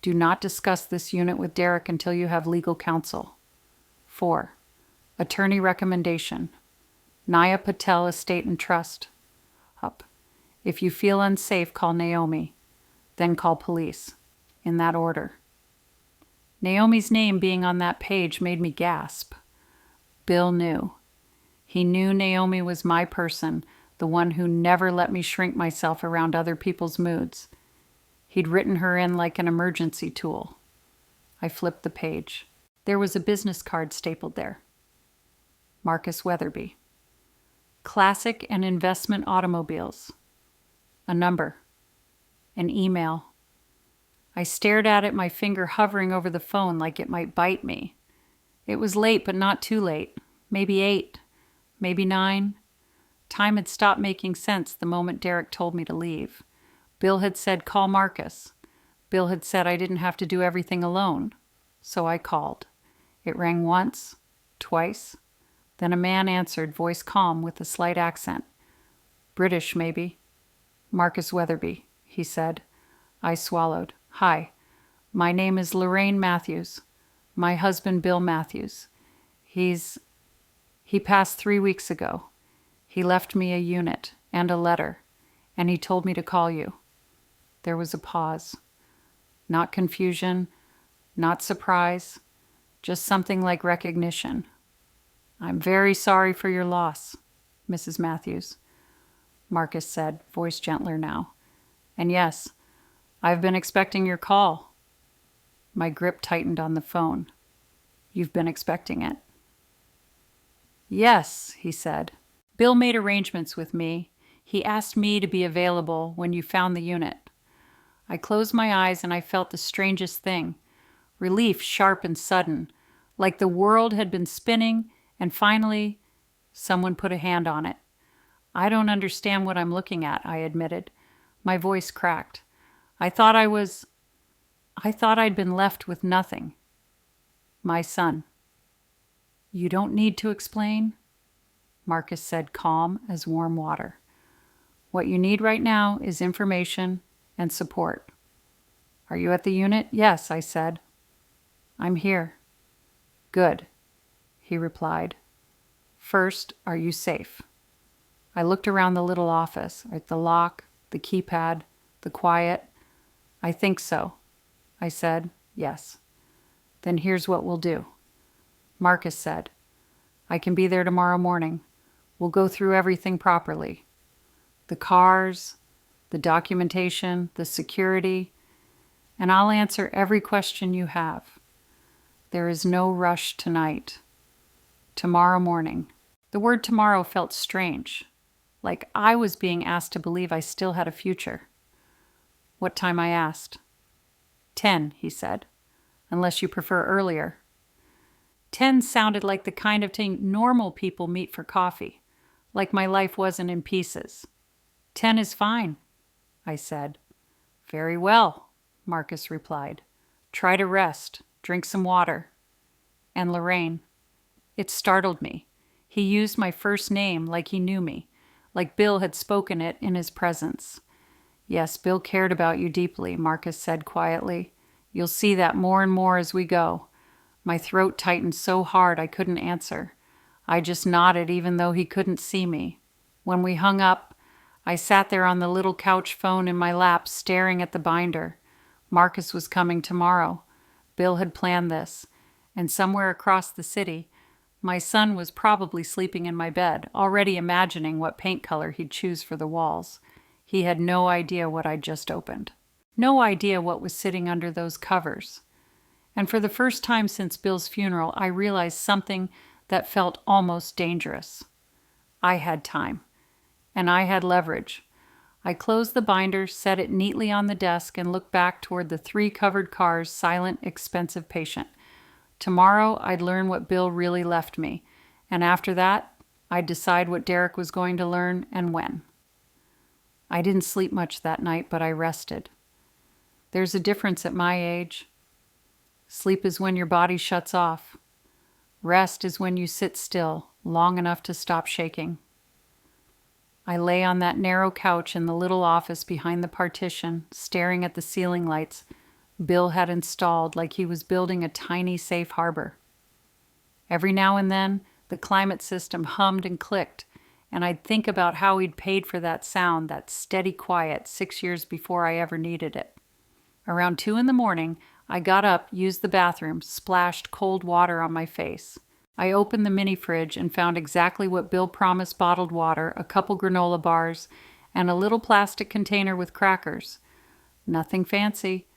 Do not discuss this unit with Derek until you have legal counsel. 4. Attorney recommendation. Naya Patel Estate and Trust. Up. If you feel unsafe, call Naomi. Then call police. In that order. Naomi's name being on that page made me gasp. Bill knew. He knew Naomi was my person, the one who never let me shrink myself around other people's moods. He'd written her in like an emergency tool. I flipped the page. There was a business card stapled there. Marcus Weatherby. Classic and Investment Automobiles. A number. An email. I stared at it, my finger hovering over the phone like it might bite me. It was late, but not too late. Maybe 8. Maybe 9. Time had stopped making sense the moment Derek told me to leave. Bill had said, call Marcus. Bill had said I didn't have to do everything alone. So I called. It rang once, twice. Then a man answered, voice calm with a slight accent. British, maybe. Marcus Weatherby, he said. I swallowed. Hi. My name is Lorraine Matthews. My husband, Bill Matthews. He passed 3 weeks ago. He left me a unit and a letter, and he told me to call you. There was a pause. Not confusion, not surprise, just something like recognition. I'm very sorry for your loss, Mrs. Matthews, Marcus said, voice gentler now. And yes, I've been expecting your call. My grip tightened on the phone. You've been expecting it. Yes, he said. Bill made arrangements with me. He asked me to be available when you found the unit. I closed my eyes and I felt the strangest thing. Relief sharp and sudden, like the world had been spinning and finally someone put a hand on it. I don't understand what I'm looking at, I admitted. My voice cracked. I thought I'd been left with nothing. My son. You don't need to explain, Marcus said, calm as warm water. What you need right now is information and support. Are you at the unit? Yes, I said. I'm here. Good, he replied. First, are you safe? I looked around the little office, at the lock, the keypad, the quiet. I think so, I said. Yes. Then here's what we'll do. Marcus said, I can be there tomorrow morning. We'll go through everything properly. The cars, the documentation, the security, and I'll answer every question you have. There is no rush tonight. Tomorrow morning. The word tomorrow felt strange, like I was being asked to believe I still had a future. What time, I asked. 10, he said, unless you prefer earlier. 10 sounded like the kind of thing normal people meet for coffee, like my life wasn't in pieces. 10 is fine, I said. Very well, Marcus replied. Try to rest, drink some water. And Lorraine. It startled me. He used my first name like he knew me, like Bill had spoken it in his presence. Yes, Bill cared about you deeply, Marcus said quietly. You'll see that more and more as we go. My throat tightened so hard I couldn't answer. I just nodded even though he couldn't see me. When we hung up, I sat there on the little couch phone in my lap staring at the binder. Marcus was coming tomorrow. Bill had planned this. And somewhere across the city, my son was probably sleeping in my bed, already imagining what paint color he'd choose for the walls. He had no idea what I'd just opened. No idea what was sitting under those covers. And for the first time since Bill's funeral, I realized something that felt almost dangerous. I had time. And I had leverage. I closed the binder, set it neatly on the desk, and looked back toward the 3 covered cars' silent, expensive patient. Tomorrow, I'd learn what Bill really left me. And after that, I'd decide what Derek was going to learn and when. I didn't sleep much that night, but I rested. There's a difference at my age. Sleep is when your body shuts off. Rest is when you sit still, long enough to stop shaking. I lay on that narrow couch in the little office behind the partition, staring at the ceiling lights Bill had installed like he was building a tiny safe harbor. Every now and then, the climate system hummed and clicked, and I'd think about how he'd paid for that sound, that steady quiet, 6 years before I ever needed it. Around 2 a.m, I got up, used the bathroom, splashed cold water on my face. I opened the mini fridge and found exactly what Bill promised: bottled water, a couple granola bars, and a little plastic container with crackers. Nothing fancy,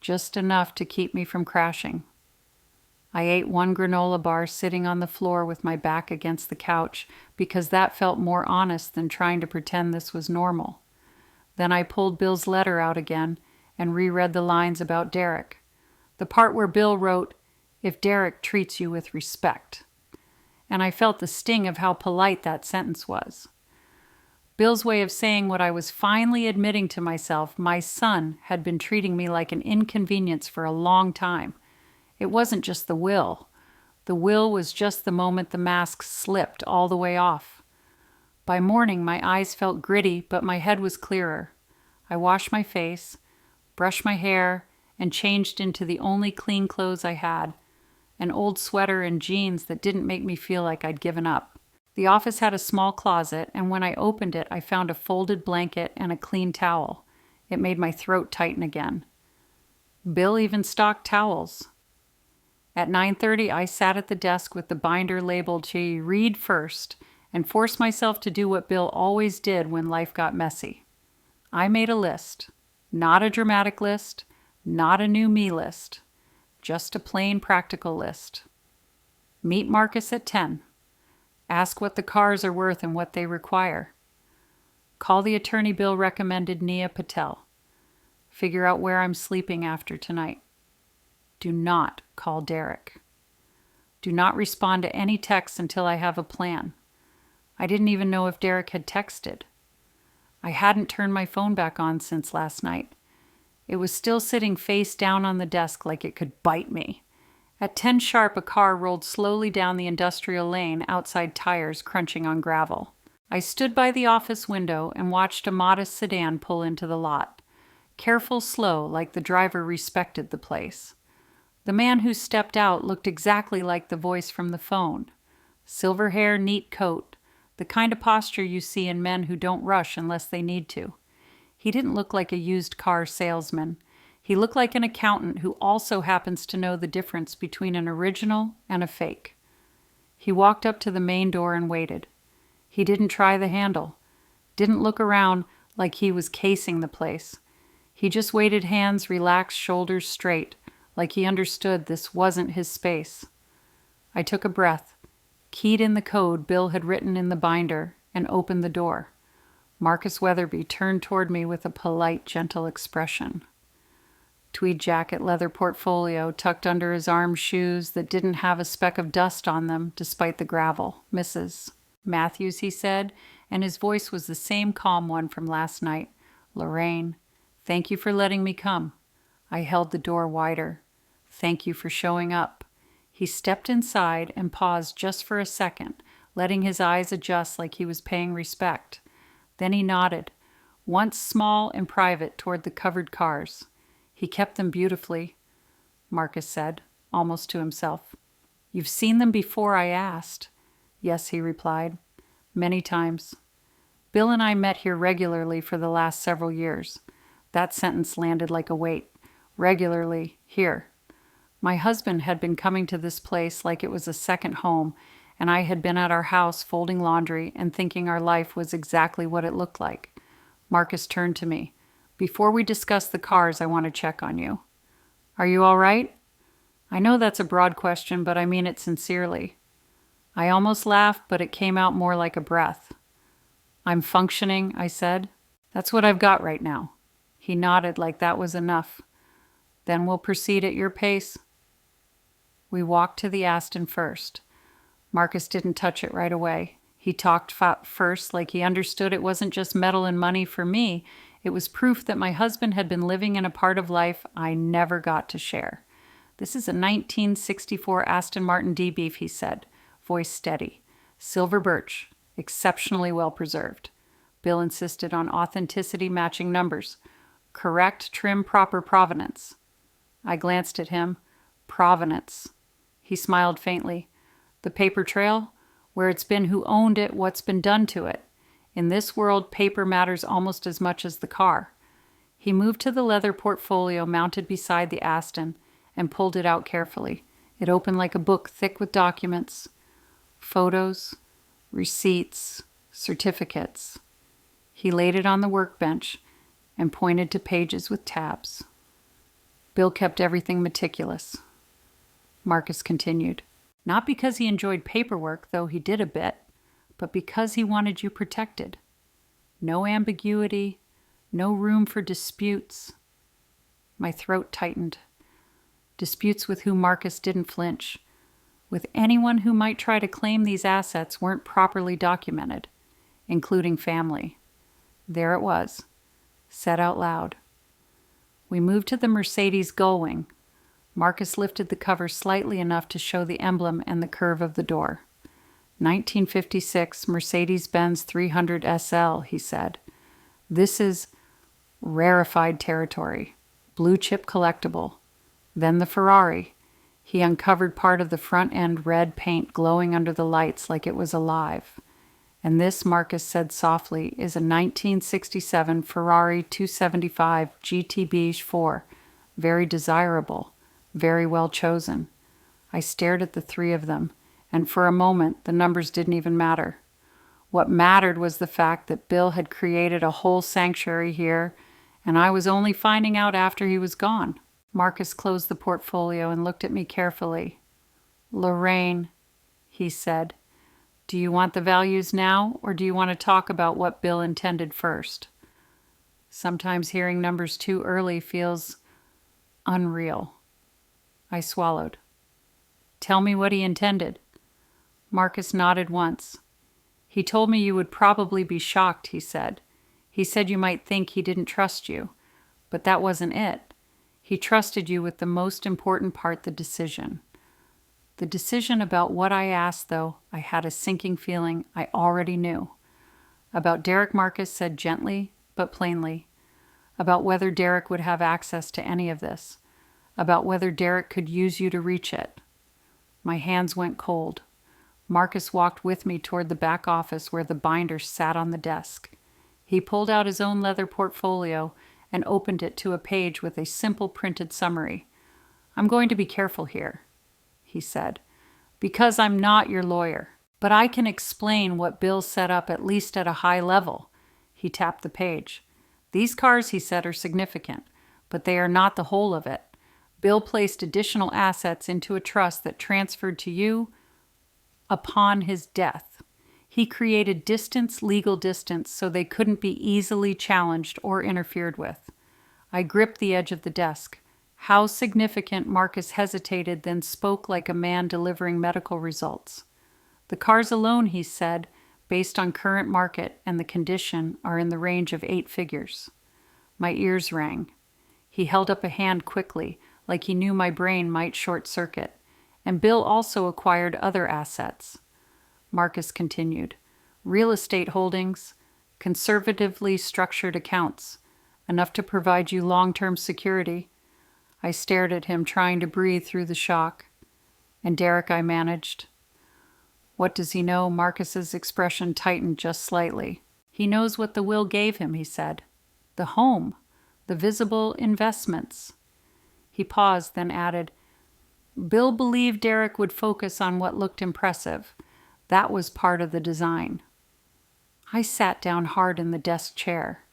just enough to keep me from crashing. I ate one granola bar sitting on the floor with my back against the couch because that felt more honest than trying to pretend this was normal. Then I pulled Bill's letter out again and reread the lines about Derek. The part where Bill wrote, "If Derek treats you with respect." And I felt the sting of how polite that sentence was. Bill's way of saying what I was finally admitting to myself: my son had been treating me like an inconvenience for a long time. It wasn't just the will. The will was just the moment the mask slipped all the way off. By morning, my eyes felt gritty, but my head was clearer. I washed my face, brushed my hair, and changed into the only clean clothes I had, an old sweater and jeans that didn't make me feel like I'd given up. The office had a small closet, and when I opened it, I found a folded blanket and a clean towel. It made my throat tighten again. Bill even stocked towels. At 9:30, I sat at the desk with the binder labeled to read first and forced myself to do what Bill always did when life got messy. I made a list. Not a dramatic list, not a new me list, just a plain practical list. Meet Marcus at 10. Ask what the cars are worth and what they require. Call the attorney Bill recommended, Nia Patel. Figure out where I'm sleeping after tonight. Do not call Derek. Do not respond to any texts until I have a plan. I didn't even know if Derek had texted. I hadn't turned my phone back on since last night. It was still sitting face down on the desk like it could bite me. At 10 sharp, a car rolled slowly down the industrial lane, outside tires crunching on gravel. I stood by the office window and watched a modest sedan pull into the lot. Careful, slow, like the driver respected the place. The man who stepped out looked exactly like the voice from the phone. Silver hair, neat coat, the kind of posture you see in men who don't rush unless they need to. He didn't look like a used car salesman. He looked like an accountant who also happens to know the difference between an original and a fake. He walked up to the main door and waited. He didn't try the handle, didn't look around like he was casing the place. He just waited, hands relaxed, shoulders straight, like he understood this wasn't his space. I took a breath, keyed in the code Bill had written in the binder, and opened the door. Marcus Weatherby turned toward me with a polite, gentle expression. Tweed jacket, leather portfolio tucked under his arm, shoes that didn't have a speck of dust on them despite the gravel. "Mrs. Matthews," he said, and his voice was the same calm one from last night. "Lorraine, thank you for letting me come." I held the door wider. "Thank you for showing up." He stepped inside and paused just for a second, letting his eyes adjust like he was paying respect. Then he nodded, once small and private, toward the covered cars. "He kept them beautifully," Marcus said, almost to himself. "You've seen them before?" I asked. "Yes," he replied. "Many times. Bill and I met here regularly for the last several years." That sentence landed like a weight. Regularly, here. My husband had been coming to this place like it was a second home, and I had been at our house folding laundry and thinking our life was exactly what it looked like. Marcus turned to me. "Before we discuss the cars, I want to check on you." "Are you all right?" I know that's a broad question, but I mean it sincerely. I almost laughed, but it came out more like a breath. "I'm functioning," I said. "That's what I've got right now." He nodded like that was enough. "Then we'll proceed at your pace." We walked to the Aston first. Marcus didn't touch it right away. He talked first like he understood it wasn't just metal and money for me. It was proof that my husband had been living in a part of life I never got to share. "This is a 1964 Aston Martin D-Beef," he said, voice steady. "Silver birch, exceptionally well preserved." Bill insisted on authenticity, matching numbers. "Correct, trim, proper provenance." I glanced at him. "Provenance." He smiled faintly. "The paper trail? Where it's been, who owned it, what's been done to it. In this world, paper matters almost as much as the car." He moved to the leather portfolio mounted beside the Aston and pulled it out carefully. It opened like a book thick with documents. Photos, receipts, certificates. He laid it on the workbench, and pointed to pages with tabs. Bill kept everything meticulous. Marcus continued. Not because he enjoyed paperwork, though he did a bit, but because he wanted you protected. No ambiguity, no room for disputes. My throat tightened. Disputes with whom Marcus didn't flinch. With anyone who might try to claim these assets weren't properly documented, including family. There it was, said out loud. We moved to the Mercedes gullwing. Marcus lifted the cover slightly enough to show the emblem and the curve of the door. 1956 Mercedes-Benz 300 SL, he said. This is rarefied territory, blue chip collectible. Then the Ferrari. He uncovered part of the front end red paint glowing under the lights like it was alive. And this, Marcus said softly, is a 1967 Ferrari 275 GT Beige 4. Very desirable, very well chosen. I stared at the three of them, and for a moment the numbers didn't even matter. What mattered was the fact that Bill had created a whole sanctuary here, and I was only finding out after he was gone. Marcus closed the portfolio and looked at me carefully. Lorraine, he said, do you want the values now, or do you want to talk about what Bill intended first? Sometimes hearing numbers too early feels unreal. I swallowed. Tell me what he intended. Marcus nodded once. He told me you would probably be shocked, he said. He said you might think he didn't trust you, but that wasn't it. He trusted you with the most important part, the decision. The decision about what I asked, though, I had a sinking feeling I already knew. About Derek, Marcus said gently but plainly. About whether Derek would have access to any of this. About whether Derek could use you to reach it. My hands went cold. Marcus walked with me toward the back office where the binder sat on the desk. He pulled out his own leather portfolio and opened it to a page with a simple printed summary. I'm going to be careful here, he said, because I'm not your lawyer, but I can explain what Bill set up at least at a high level. He tapped the page. These cars, he said, are significant, but they are not the whole of it. Bill placed additional assets into a trust that transferred to you upon his death. He created legal distance, so they couldn't be easily challenged or interfered with. I gripped the edge of the desk. How significant? Marcus hesitated, then spoke like a man delivering medical results. The cars alone, he said, based on current market and the condition, are in the range of 8 figures. My ears rang. He held up a hand quickly, like he knew my brain might short circuit. And Bill also acquired other assets. Marcus continued. Real estate holdings, conservatively structured accounts, enough to provide you long-term security. I stared at him, trying to breathe through the shock. And Derek, I managed. What does he know? Marcus's expression tightened just slightly. He knows what the will gave him, he said. The home, the visible investments. He paused, then added, Bill believed Derek would focus on what looked impressive. That was part of the design. I sat down hard in the desk chair,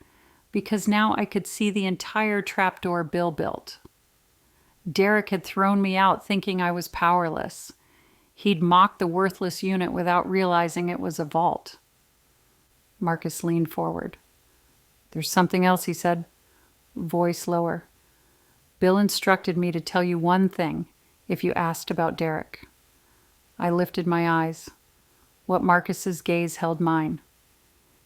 because now I could see the entire trapdoor Bill built. Derek had thrown me out thinking I was powerless. He'd mocked the worthless unit without realizing it was a vault. Marcus leaned forward. There's something else, he said, voice lower. Bill instructed me to tell you one thing if you asked about Derek. I lifted my eyes. What Marcus's gaze held mine.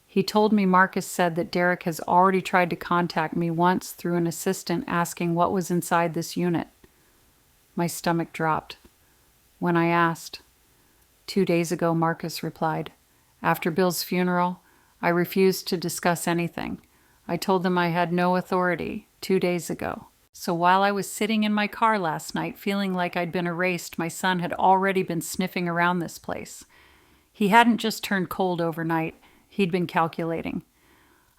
He told me Marcus said that Derek has already tried to contact me once through an assistant asking what was inside this unit. My stomach dropped. When I asked, 2 days ago, Marcus replied. After Bill's funeral, I refused to discuss anything. I told them I had no authority 2 days ago. So while I was sitting in my car last night feeling like I'd been erased, my son had already been sniffing around this place. He hadn't just turned cold overnight. He'd been calculating.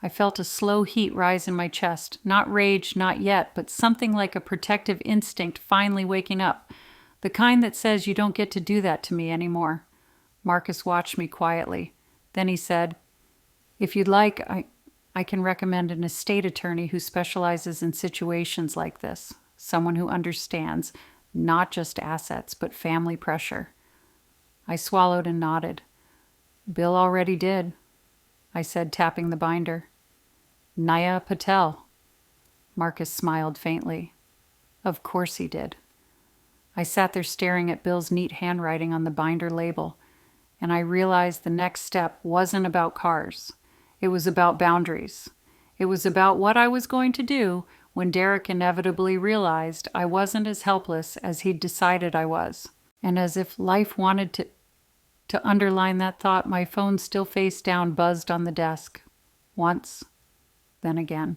I felt a slow heat rise in my chest. Not rage, not yet, but something like a protective instinct finally waking up. The kind that says you don't get to do that to me anymore. Marcus watched me quietly. Then he said, If you'd like, I I can recommend an estate attorney who specializes in situations like this, someone who understands not just assets, but family pressure. I swallowed and nodded. Bill already did, I said, tapping the binder. Naya Patel. Marcus smiled faintly. Of course he did. I sat there staring at Bill's neat handwriting on the binder label, and I realized the next step wasn't about cars. It was about boundaries. It was about what I was going to do when Derek inevitably realized I wasn't as helpless as he'd decided I was. And as if life wanted to underline that thought, my phone still face down buzzed on the desk. Once, then again.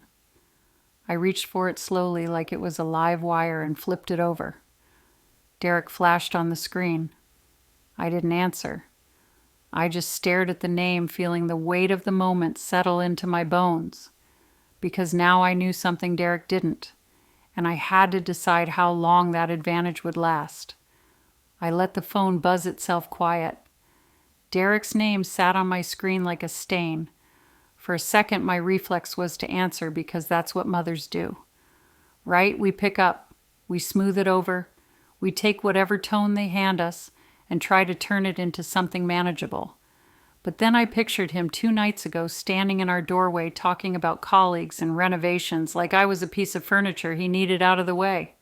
I reached for it slowly like it was a live wire and flipped it over. Derek flashed on the screen. I didn't answer. I just stared at the name, feeling the weight of the moment settle into my bones. Because now I knew something Derek didn't, and I had to decide how long that advantage would last. I let the phone buzz itself quiet. Derek's name sat on my screen like a stain. For a second, my reflex was to answer because that's what mothers do. Right? We pick up, we smooth it over, we take whatever tone they hand us and try to turn it into something manageable. But then I pictured him 2 nights ago standing in our doorway talking about colleagues and renovations like I was a piece of furniture he needed out of the way.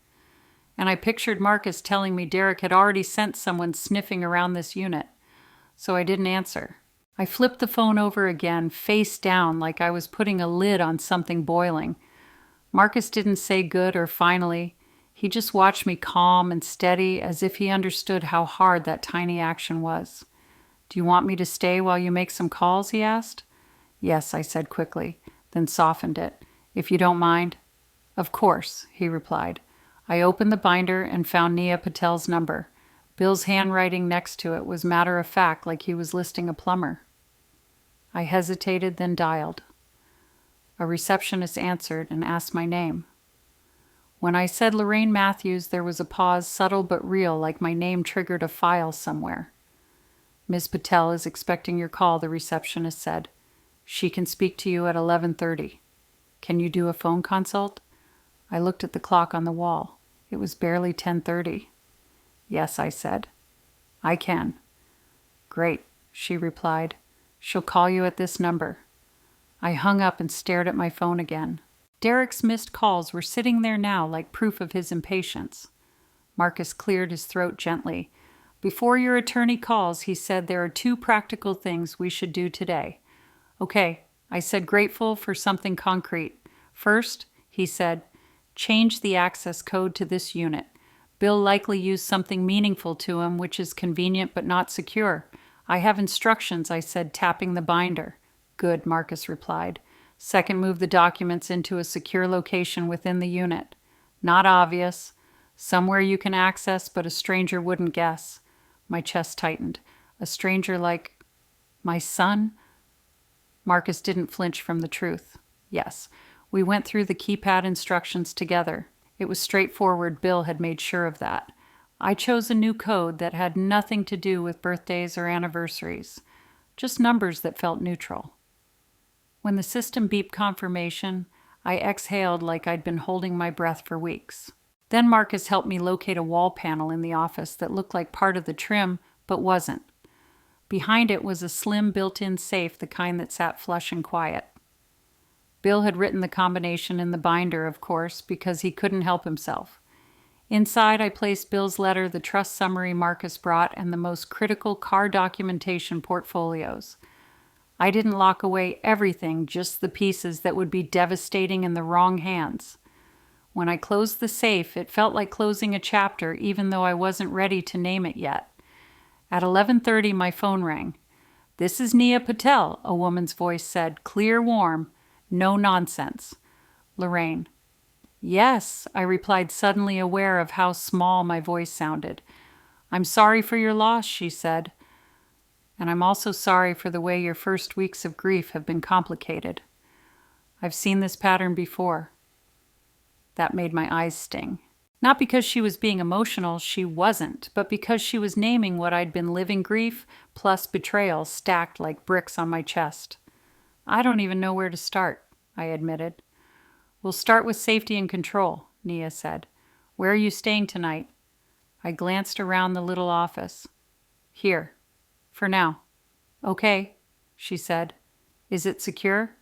And I pictured Marcus telling me Derek had already sent someone sniffing around this unit. So I didn't answer. I flipped the phone over again, face down, like I was putting a lid on something boiling. Marcus didn't say good or finally. He just watched me calm and steady, as if he understood how hard that tiny action was. Do you want me to stay while you make some calls? He asked. Yes, I said quickly, then softened it. If you don't mind. Of course, he replied. I opened the binder and found Nia Patel's number. Bill's handwriting next to it was matter of fact, like he was listing a plumber. I hesitated, then dialed. A receptionist answered and asked my name. When I said Lorraine Matthews, there was a pause, subtle but real, like my name triggered a file somewhere. Ms. Patel is expecting your call, the receptionist said. She can speak to you at 11:30. Can you do a phone consult? I looked at the clock on the wall. It was barely 10:30. Yes, I said. I can. Great, she replied. She'll call you at this number. I hung up and stared at my phone again. Derek's missed calls were sitting there now like proof of his impatience. Marcus cleared his throat gently. Before your attorney calls, he said, there are 2 practical things we should do today. Okay, I said, grateful for something concrete. First, he said, change the access code to this unit. Bill likely used something meaningful to him, which is convenient but not secure. I have instructions, I said, tapping the binder. Good, Marcus replied. Second, move the documents into a secure location within the unit. Not obvious. Somewhere you can access, but a stranger wouldn't guess. My chest tightened. A stranger like my son? Marcus didn't flinch from the truth. Yes, we went through the keypad instructions together. It was straightforward. Bill had made sure of that. I chose a new code that had nothing to do with birthdays or anniversaries, just numbers that felt neutral. When the system beeped confirmation, I exhaled like I'd been holding my breath for weeks. Then Marcus helped me locate a wall panel in the office that looked like part of the trim, but wasn't. Behind it was a slim built-in safe, the kind that sat flush and quiet. Bill had written the combination in the binder, of course, because he couldn't help himself. Inside, I placed Bill's letter, the trust summary Marcus brought, and the most critical car documentation portfolios. I didn't lock away everything, just the pieces that would be devastating in the wrong hands. When I closed the safe, it felt like closing a chapter, even though I wasn't ready to name it yet. At 11:30, my phone rang. This is Nia Patel, a woman's voice said, clear, warm, no nonsense. Lorraine. Yes, I replied, suddenly aware of how small my voice sounded. I'm sorry for your loss, she said. And I'm also sorry for the way your first weeks of grief have been complicated. I've seen this pattern before. That made my eyes sting. Not because she was being emotional, she wasn't, but because she was naming what I'd been living, grief plus betrayal stacked like bricks on my chest. I don't even know where to start. I admitted. We'll start with safety and control, Nia said. Where are you staying tonight? I glanced around the little office. Here. For now. Okay, she said. Is it secure?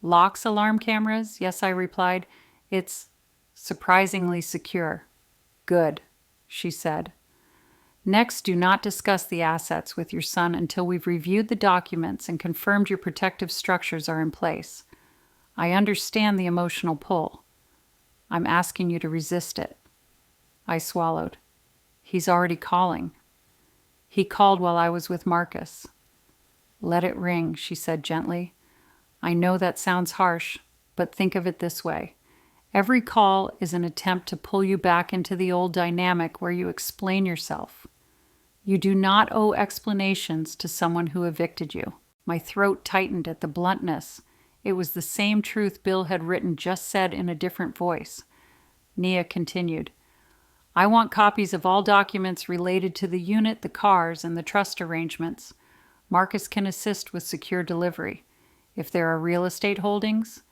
Locks, alarm cameras? Yes, I replied. It's surprisingly secure. Good, she said. Next, do not discuss the assets with your son until we've reviewed the documents and confirmed your protective structures are in place. I understand the emotional pull. I'm asking you to resist it. I swallowed. He's already calling. He called while I was with Marcus. Let it ring, she said gently. I know that sounds harsh, but think of it this way. Every call is an attempt to pull you back into the old dynamic where you explain yourself. You do not owe explanations to someone who evicted you. My throat tightened at the bluntness. It was the same truth Bill had written, just said in a different voice. Nia continued. I want copies of all documents related to the unit, the cars, and the trust arrangements. Marcus can assist with secure delivery. If there are real estate holdings,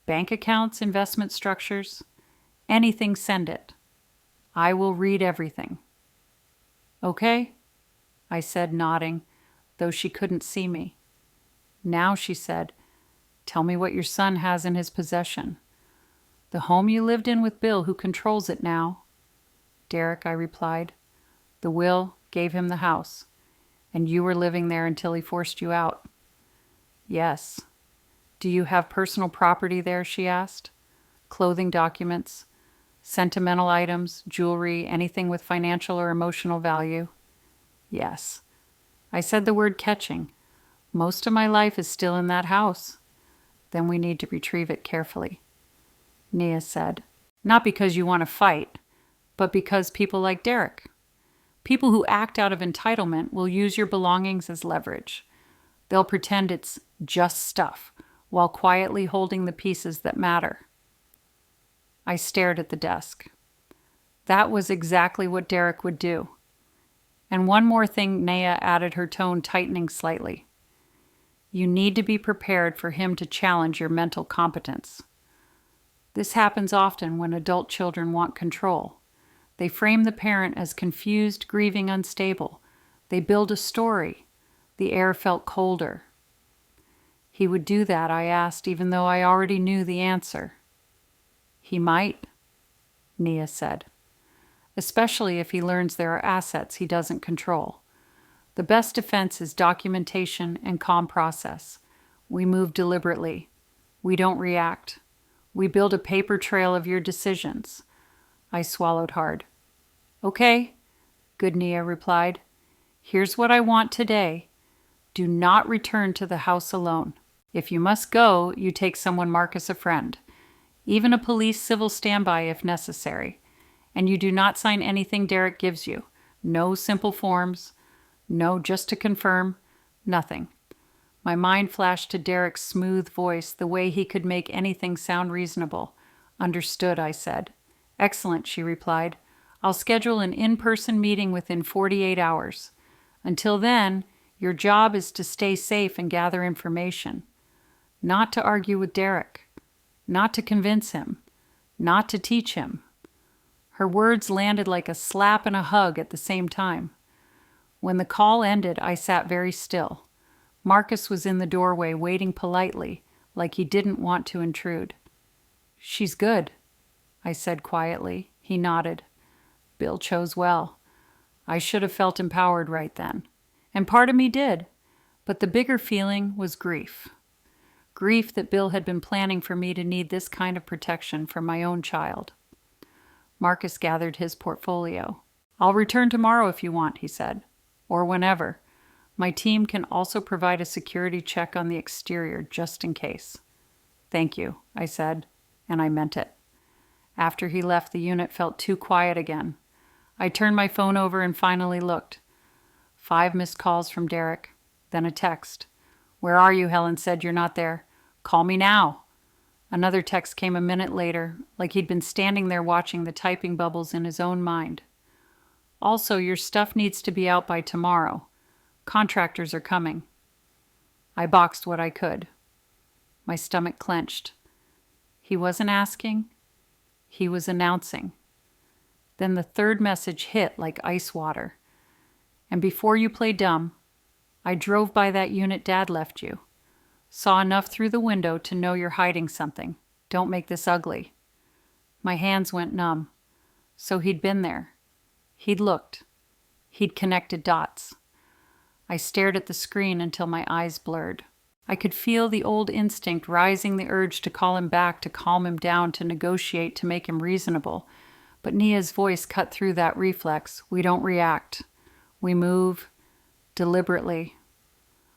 bank accounts, investment structures, anything, send it. I will read everything. Okay? I said, nodding, though she couldn't see me. Now, she said, tell me what your son has in his possession. The home you lived in with Bill, who controls it now. Derek, I replied. The will gave him the house, and you were living there until he forced you out. Yes. Do you have personal property there, she asked? Clothing, documents, sentimental items, jewelry, anything with financial or emotional value? Yes. I said the word catching. Most of my life is still in that house. Then we need to retrieve it carefully. Nia said, not because you want to fight, but because people like Derek. People who act out of entitlement will use your belongings as leverage. They'll pretend it's just stuff, while quietly holding the pieces that matter. I stared at the desk. That was exactly what Derek would do. And one more thing, Nia added, her tone tightening slightly. You need to be prepared for him to challenge your mental competence. This happens often when adult children want control. They frame the parent as confused, grieving, unstable. They build a story. The air felt colder. He would do that, I asked, even though I already knew the answer. He might, Nia said. Especially if he learns there are assets he doesn't control. The best defense is documentation and calm process. We move deliberately. We don't react. We build a paper trail of your decisions. I swallowed hard. Okay, good, Nia replied. Here's what I want today. Do not return to the house alone. If you must go, you take someone, Marcus, a friend. Even a police civil standby if necessary. And you do not sign anything Derek gives you. No simple forms. No, just to confirm. Nothing. My mind flashed to Derek's smooth voice, the way he could make anything sound reasonable. Understood, I said. Excellent, she replied. I'll schedule an in-person meeting within 48 hours. Until then, your job is to stay safe and gather information. Not to argue with Derek. Not to convince him. Not to teach him. Her words landed like a slap and a hug at the same time. When the call ended, I sat very still. Marcus was in the doorway, waiting politely, like he didn't want to intrude. She's good, I said quietly. He nodded. Bill chose well. I should have felt empowered right then. And part of me did. But the bigger feeling was grief. Grief that Bill had been planning for me to need this kind of protection for my own child. Marcus gathered his portfolio. I'll return tomorrow if you want, he said. Or whenever. My team can also provide a security check on the exterior, just in case. Thank you, I said, and I meant it. After he left, the unit felt too quiet again. I turned my phone over and finally looked. 5 missed calls from Derek, then a text. Where are you? Helen said. You're not there. Call me now. Another text came a minute later, like he'd been standing there watching the typing bubbles in his own mind. Also, your stuff needs to be out by tomorrow. Contractors are coming. I boxed what I could. My stomach clenched. He wasn't asking. He was announcing. Then the third message hit like ice water. And before you play dumb, I drove by that unit Dad left you. Saw enough through the window to know you're hiding something. Don't make this ugly. My hands went numb. So he'd been there. He'd looked. He'd connected dots. I stared at the screen until my eyes blurred. I could feel the old instinct rising, the urge to call him back, to calm him down, to negotiate, to make him reasonable. But Nia's voice cut through that reflex. We don't react. We move deliberately.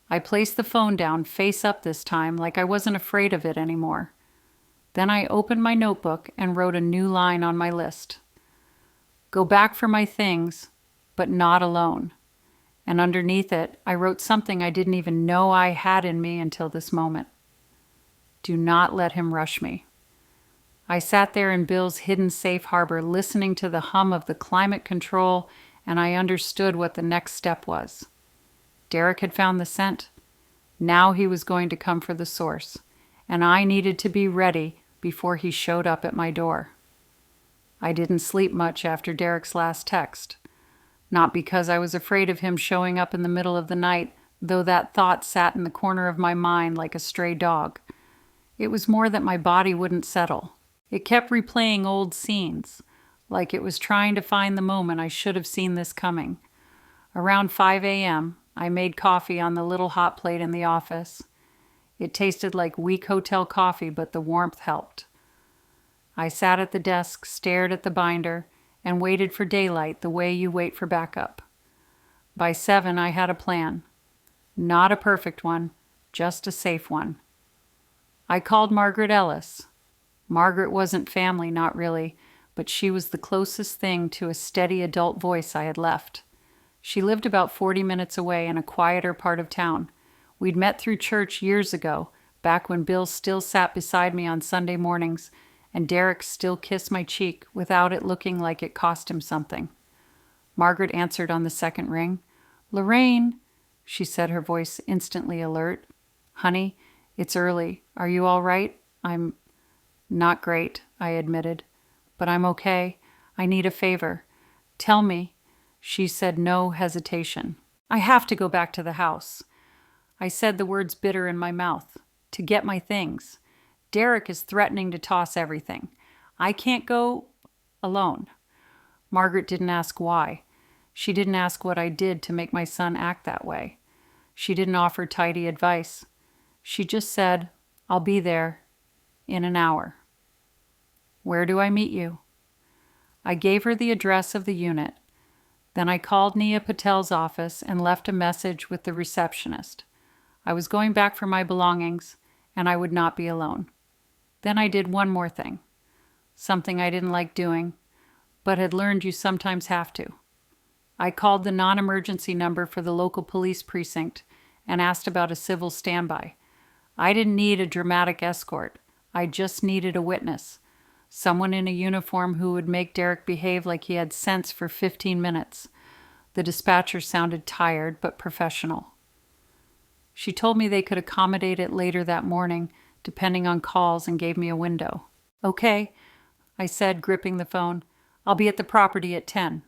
I placed the phone down, face up this time, like I wasn't afraid of it anymore. Then I opened my notebook and wrote a new line on my list. Go back for my things, but not alone. And underneath it, I wrote something I didn't even know I had in me until this moment. Do not let him rush me. I sat there in Bill's hidden safe harbor, listening to the hum of the climate control, and I understood what the next step was. Derek had found the scent. Now he was going to come for the source, and I needed to be ready before he showed up at my door. I didn't sleep much after Derek's last text. Not because I was afraid of him showing up in the middle of the night, though that thought sat in the corner of my mind like a stray dog. It was more that my body wouldn't settle. It kept replaying old scenes, like it was trying to find the moment I should have seen this coming. Around 5 a.m., I made coffee on the little hot plate in the office. It tasted like weak hotel coffee, but the warmth helped. I sat at the desk, stared at the binder, and waited for daylight the way you wait for backup. By 7, I had a plan. Not a perfect one, just a safe one. I called Margaret Ellis. Margaret wasn't family, not really, but she was the closest thing to a steady adult voice I had left. She lived about 40 minutes away in a quieter part of town. We'd met through church years ago, back when Bill still sat beside me on Sunday mornings, and Derek still kissed my cheek without it looking like it cost him something. Margaret answered on the second ring. "Lorraine," she said, her voice instantly alert. "Honey, it's early. Are you all right?" "I'm not great," I admitted. "But I'm okay. I need a favor." "Tell me." She said, no hesitation. "I have to go back to the house." I said the words bitter in my mouth. "To get my things. Derek is threatening to toss everything. I can't go alone." Margaret didn't ask why. She didn't ask what I did to make my son act that way. She didn't offer tidy advice. She just said, "I'll be there in an hour." "Where do I meet you?" I gave her the address of the unit. Then I called Nia Patel's office and left a message with the receptionist. I was going back for my belongings, and I would not be alone. Then I did one more thing, something I didn't like doing, but had learned you sometimes have to. I called the non-emergency number for the local police precinct and asked about a civil standby. I didn't need a dramatic escort. I just needed a witness, someone in a uniform who would make Derek behave like he had sense for 15 minutes. The dispatcher sounded tired but professional. She told me they could accommodate it later that morning, depending on calls, and gave me a window. "Okay," I said, gripping the phone. "I'll be at the property at 10.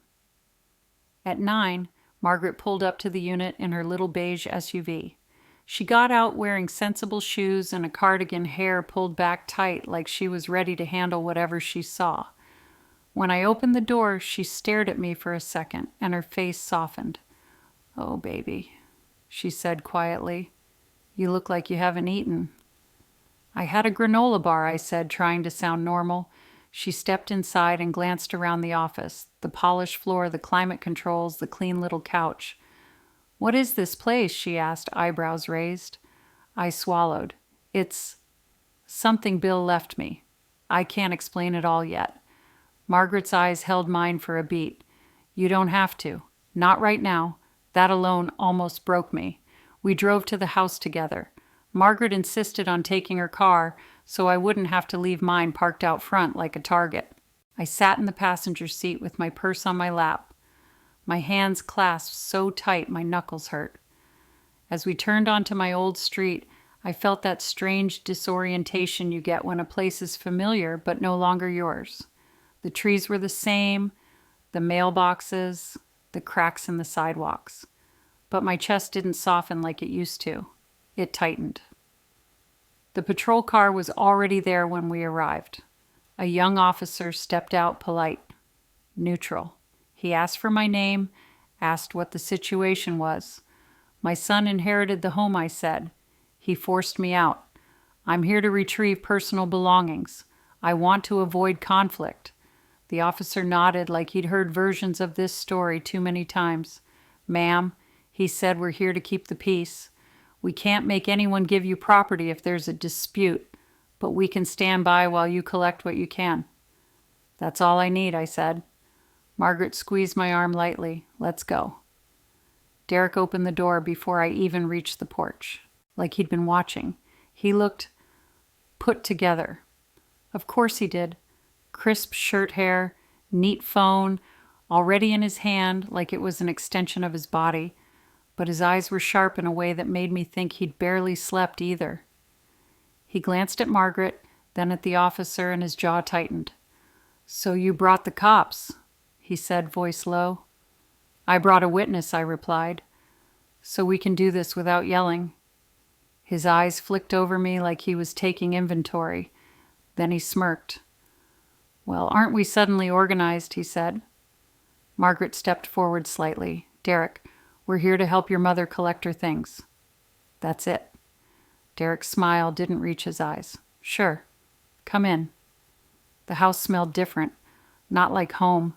At 9, Margaret pulled up to the unit in her little beige SUV. She got out wearing sensible shoes and a cardigan, hair pulled back tight like she was ready to handle whatever she saw. When I opened the door, she stared at me for a second, and her face softened. "Oh, baby," she said quietly. "You look like you haven't eaten." "I had a granola bar," I said, trying to sound normal. She stepped inside and glanced around the office, the polished floor, the climate controls, the clean little couch. "What is this place?" she asked, eyebrows raised. I swallowed. "It's something Bill left me. I can't explain it all yet." Margaret's eyes held mine for a beat. "You don't have to. Not right now. That alone almost broke me. We drove to the house together. Margaret insisted on taking her car, so I wouldn't have to leave mine parked out front like a target. I sat in the passenger seat with my purse on my lap. My hands clasped so tight my knuckles hurt. As we turned onto my old street, I felt that strange disorientation you get when a place is familiar but no longer yours. The trees were the same, the mailboxes, the cracks in the sidewalks. But my chest didn't soften like it used to. It tightened. The patrol car was already there when we arrived. A young officer stepped out, polite, neutral. He asked for my name, asked what the situation was. My son inherited the home, I said. He forced me out. I'm here to retrieve personal belongings. I want to avoid conflict. The officer nodded like he'd heard versions of this story too many times. Ma'am, he said, we're here to keep the peace. We can't make anyone give you property if there's a dispute, but we can stand by while you collect what you can. That's all I need, I said. Margaret squeezed my arm lightly. Let's go. Derek opened the door before I even reached the porch, like he'd been watching. He looked put together. Of course he did. Crisp shirt hair, neat phone, already in his hand like it was an extension of his body, but his eyes were sharp in a way that made me think he'd barely slept either. He glanced at Margaret, then at the officer, and his jaw tightened. So you brought the cops, he said, voice low. I brought a witness, I replied, so we can do this without yelling. His eyes flicked over me like he was taking inventory. Then he smirked. Well, aren't we suddenly organized, he said. Margaret stepped forward slightly. Derek, we're here to help your mother collect her things. That's it. Derek's smile didn't reach his eyes. Sure. Come in. The house smelled different, not like home,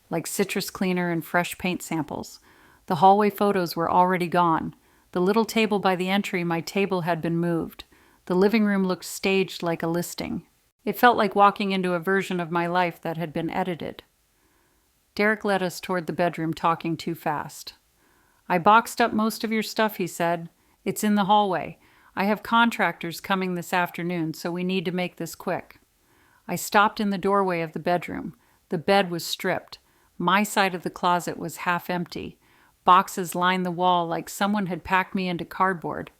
like citrus cleaner and fresh paint samples. The hallway photos were already gone. The little table by the entry, my table had been moved. The living room looked staged like a listing. It felt like walking into a version of my life that had been edited. Derek led us toward the bedroom, talking too fast. I boxed up most of your stuff, he said. It's in the hallway. I have contractors coming this afternoon, so we need to make this quick. I stopped in the doorway of the bedroom. The bed was stripped. My side of the closet was half empty. Boxes lined the wall like someone had packed me into cardboard.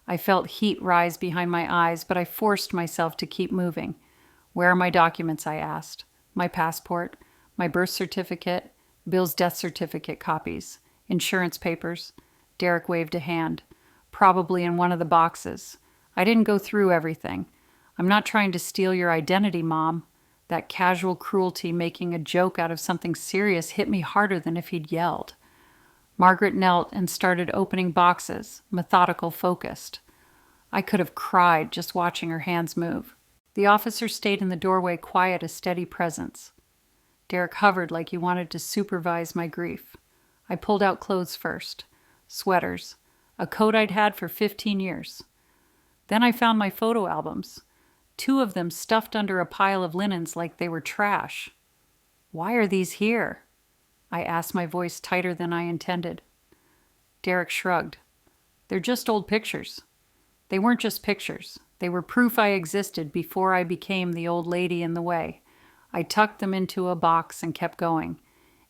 I felt heat rise behind my eyes, but I forced myself to keep moving. Where are my documents, I asked. My passport, my birth certificate, Bill's death certificate copies, insurance papers. Derek waved a hand. Probably in one of the boxes. I didn't go through everything. I'm not trying to steal your identity, Mom. That casual cruelty making a joke out of something serious hit me harder than if he'd yelled. Margaret knelt and started opening boxes, methodical, focused. I could have cried just watching her hands move. The officer stayed in the doorway, quiet, a steady presence. Derek hovered like he wanted to supervise my grief. I pulled out clothes first. Sweaters. A coat I'd had for 15 years. Then I found my photo albums. 2 of them stuffed under a pile of linens like they were trash. Why are these here? I asked, my voice tighter than I intended. Derek shrugged. They're just old pictures. They weren't just pictures. They were proof I existed before I became the old lady in the way. I tucked them into a box and kept going.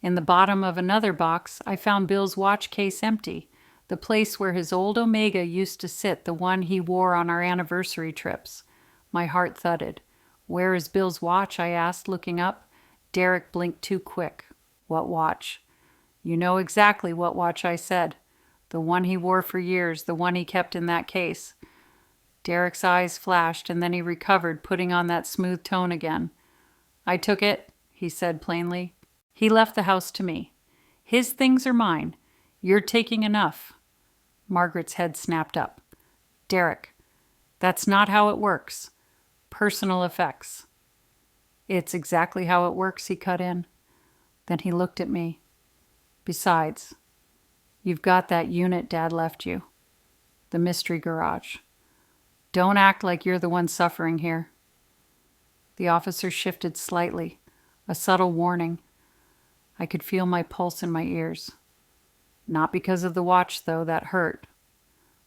In the bottom of another box, I found Bill's watch case empty, the place where his old Omega used to sit, the one he wore on our anniversary trips. My heart thudded. Where is Bill's watch? I asked, looking up. Derek blinked too quick. What watch? You know exactly what watch I said. The one he wore for years, the one he kept in that case. Derek's eyes flashed, and then he recovered, putting on that smooth tone again. I took it, he said plainly. He left the house to me. His things are mine. You're taking enough. Margaret's head snapped up. Derek, that's not how it works. Personal effects. It's exactly how it works, he cut in. Then he looked at me. Besides, you've got that unit Dad left you. The mystery garage. Don't act like you're the one suffering here. The officer shifted slightly, a subtle warning. I could feel my pulse in my ears. Not because of the watch, though, that hurt,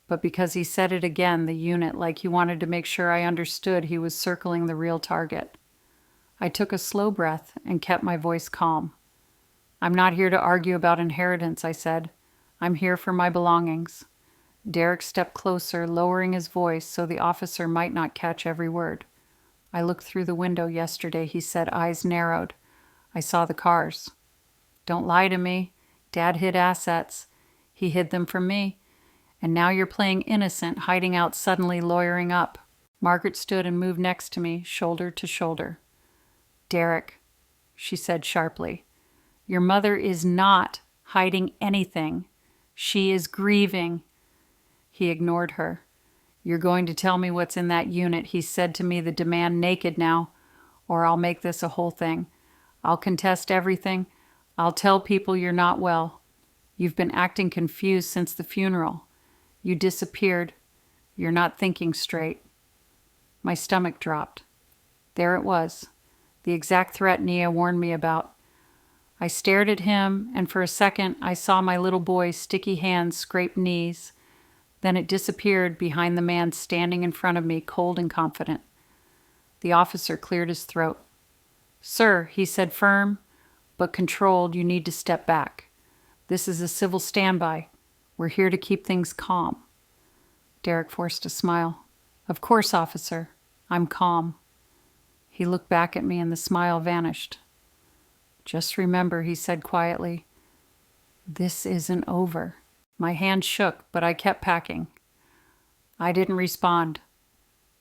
but because he said it again, the unit, like he wanted to make sure I understood he was circling the real target. I took a slow breath and kept my voice calm. I'm not here to argue about inheritance, I said. I'm here for my belongings. Derek stepped closer, lowering his voice so the officer might not catch every word. I looked through the window yesterday, he said, eyes narrowed. I saw the cars. Don't lie to me. Dad hid assets. He hid them from me. And now you're playing innocent, hiding out suddenly lawyering up. Margaret stood and moved next to me, shoulder to shoulder. Derek, she said sharply, your mother is not hiding anything. She is grieving. He ignored her. You're going to tell me what's in that unit. He said to me the demand naked now, or I'll make this a whole thing. I'll contest everything. I'll tell people you're not well. You've been acting confused since the funeral. You disappeared. You're not thinking straight. My stomach dropped. There it was, the exact threat Nia warned me about. I stared at him, and for a second I saw my little boy's sticky hands scrape knees. Then it disappeared behind the man standing in front of me, cold and confident. The officer cleared his throat. Sir, he said, firm but controlled, you need to step back. This is a civil standby. We're here to keep things calm. Derek forced a smile. Of course, officer. I'm calm. He looked back at me and the smile vanished. Just remember, he said quietly, this isn't over. My hand shook, but I kept packing. I didn't respond.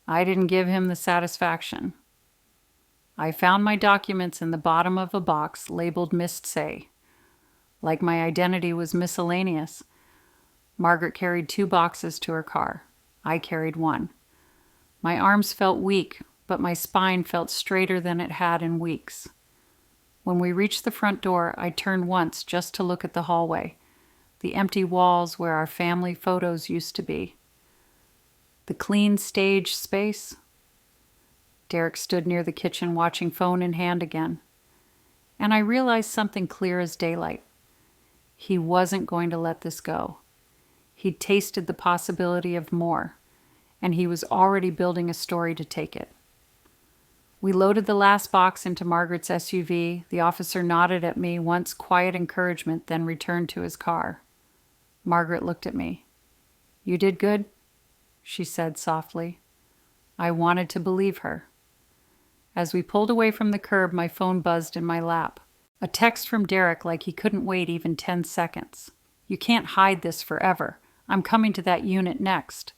I didn't give him the satisfaction. I found my documents in the bottom of a box labeled Missed Say. Like my identity was miscellaneous. Margaret carried 2 boxes to her car. I carried 1. My arms felt weak, but my spine felt straighter than it had in weeks. When we reached the front door, I turned once just to look at the hallway, the empty walls where our family photos used to be. The clean stage space. Derek stood near the kitchen watching phone in hand again. And I realized something clear as daylight. He wasn't going to let this go. He'd tasted the possibility of more, and he was already building a story to take it. We loaded the last box into Margaret's SUV. The officer nodded at me once, quiet encouragement, then returned to his car. Margaret looked at me. You did good, she said softly. I wanted to believe her. As we pulled away from the curb, my phone buzzed in my lap. A text from Derek like he couldn't wait even 10 seconds. You can't hide this forever. I'm coming to that unit next.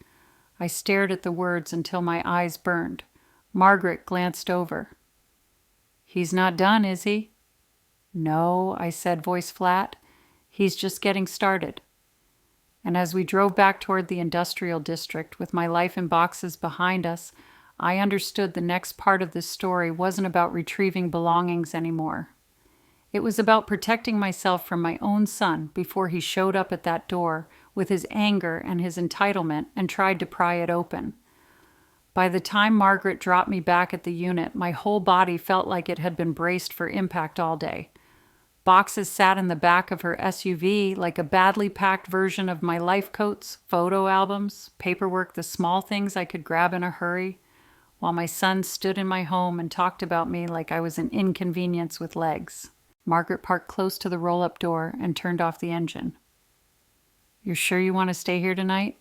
I stared at the words until my eyes burned. Margaret glanced over. He's not done, is he? No, I said, voice flat. He's just getting started. And as we drove back toward the industrial district with my life in boxes behind us, I understood the next part of this story wasn't about retrieving belongings anymore. It was about protecting myself from my own son before he showed up at that door with his anger and his entitlement and tried to pry it open. By the time Margaret dropped me back at the unit, my whole body felt like it had been braced for impact all day. Boxes sat in the back of her SUV like a badly packed version of my life coats, photo albums, paperwork, the small things I could grab in a hurry, while my son stood in my home and talked about me like I was an inconvenience with legs. Margaret parked close to the roll-up door and turned off the engine. You're sure you want to stay here tonight?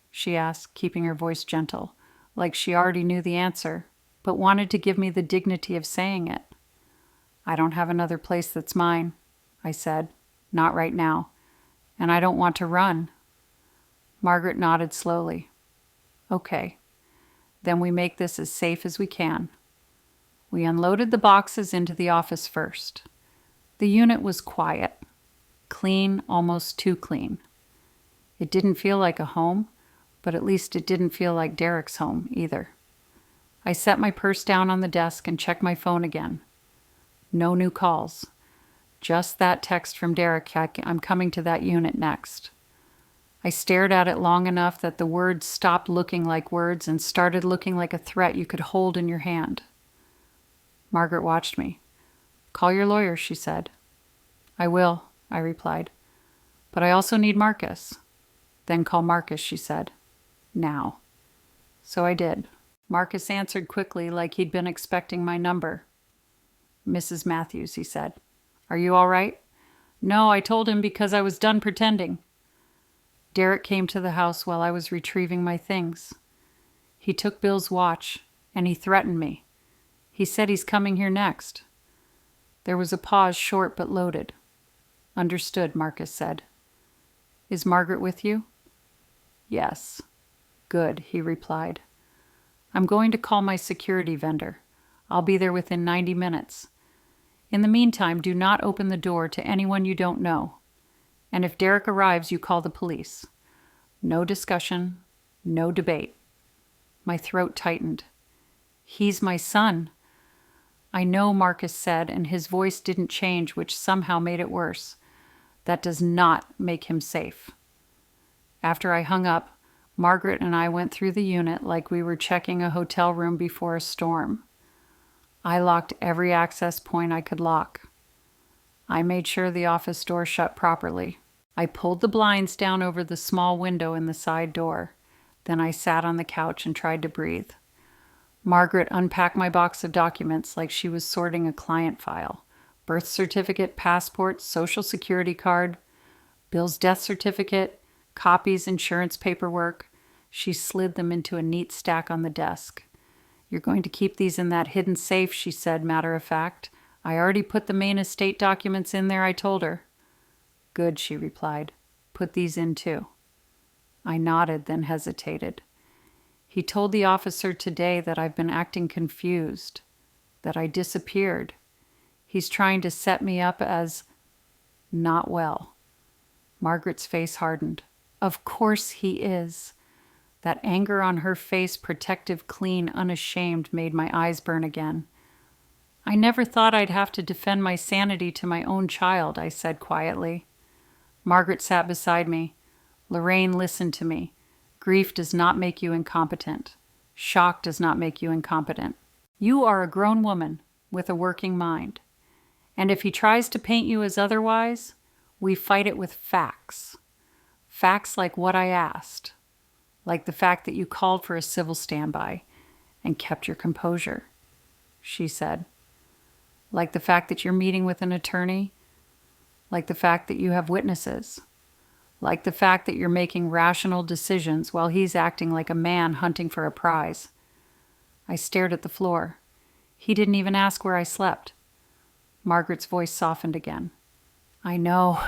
She asked, keeping her voice gentle, like she already knew the answer, but wanted to give me the dignity of saying it. I don't have another place that's mine, I said. Not right now. And I don't want to run. Margaret nodded slowly. Okay. Then we make this as safe as we can. We unloaded the boxes into the office first. The unit was quiet. Clean, almost too clean. It didn't feel like a home, but at least it didn't feel like Derek's home either. I set my purse down on the desk and checked my phone again. No new calls. Just that text from Derek, I'm coming to that unit next. I stared at it long enough that the words stopped looking like words and started looking like a threat you could hold in your hand. Margaret watched me. Call your lawyer, she said. I will, I replied. But I also need Marcus. Then call Marcus, she said. Now. So I did. Marcus answered quickly like he'd been expecting my number. Mrs. Matthews, he said. Are you all right? No, I told him because I was done pretending. Derek came to the house while I was retrieving my things. He took Bill's watch, and he threatened me. He said he's coming here next. There was a pause, short but loaded. Understood, Marcus said. Is Margaret with you? Yes. Good, he replied. I'm going to call my security vendor. I'll be there within 90 minutes. In the meantime, do not open the door to anyone you don't know. And if Derek arrives, you call the police. No discussion, no debate. My throat tightened. He's my son. I know, Marcus said, and his voice didn't change, which somehow made it worse. That does not make him safe. After I hung up, Margaret and I went through the unit like we were checking a hotel room before a storm. I locked every access point I could lock. I made sure the office door shut properly. I pulled the blinds down over the small window in the side door. Then I sat on the couch and tried to breathe. Margaret unpacked my box of documents like she was sorting a client file. Birth certificate, passport, social security card, Bill's death certificate, copies, insurance paperwork. She slid them into a neat stack on the desk. You're going to keep these in that hidden safe, she said, matter of fact. I already put the main estate documents in there, I told her. Good, she replied. Put these in too. I nodded, then hesitated. He told the officer today that I've been acting confused, that I disappeared. He's trying to set me up as not well. Margaret's face hardened. Of course he is. That anger on her face, protective, clean, unashamed, made my eyes burn again. I never thought I'd have to defend my sanity to my own child, I said quietly. Margaret sat beside me. Lorraine, listen to me. Grief does not make you incompetent. Shock does not make you incompetent. You are a grown woman with a working mind. And if he tries to paint you as otherwise, we fight it with facts. Facts like what I asked. Like the fact that you called for a civil standby and kept your composure, she said. Like the fact that you're meeting with an attorney. Like the fact that you have witnesses. Like the fact that you're making rational decisions while he's acting like a man hunting for a prize. I stared at the floor. He didn't even ask where I slept. Margaret's voice softened again. I know.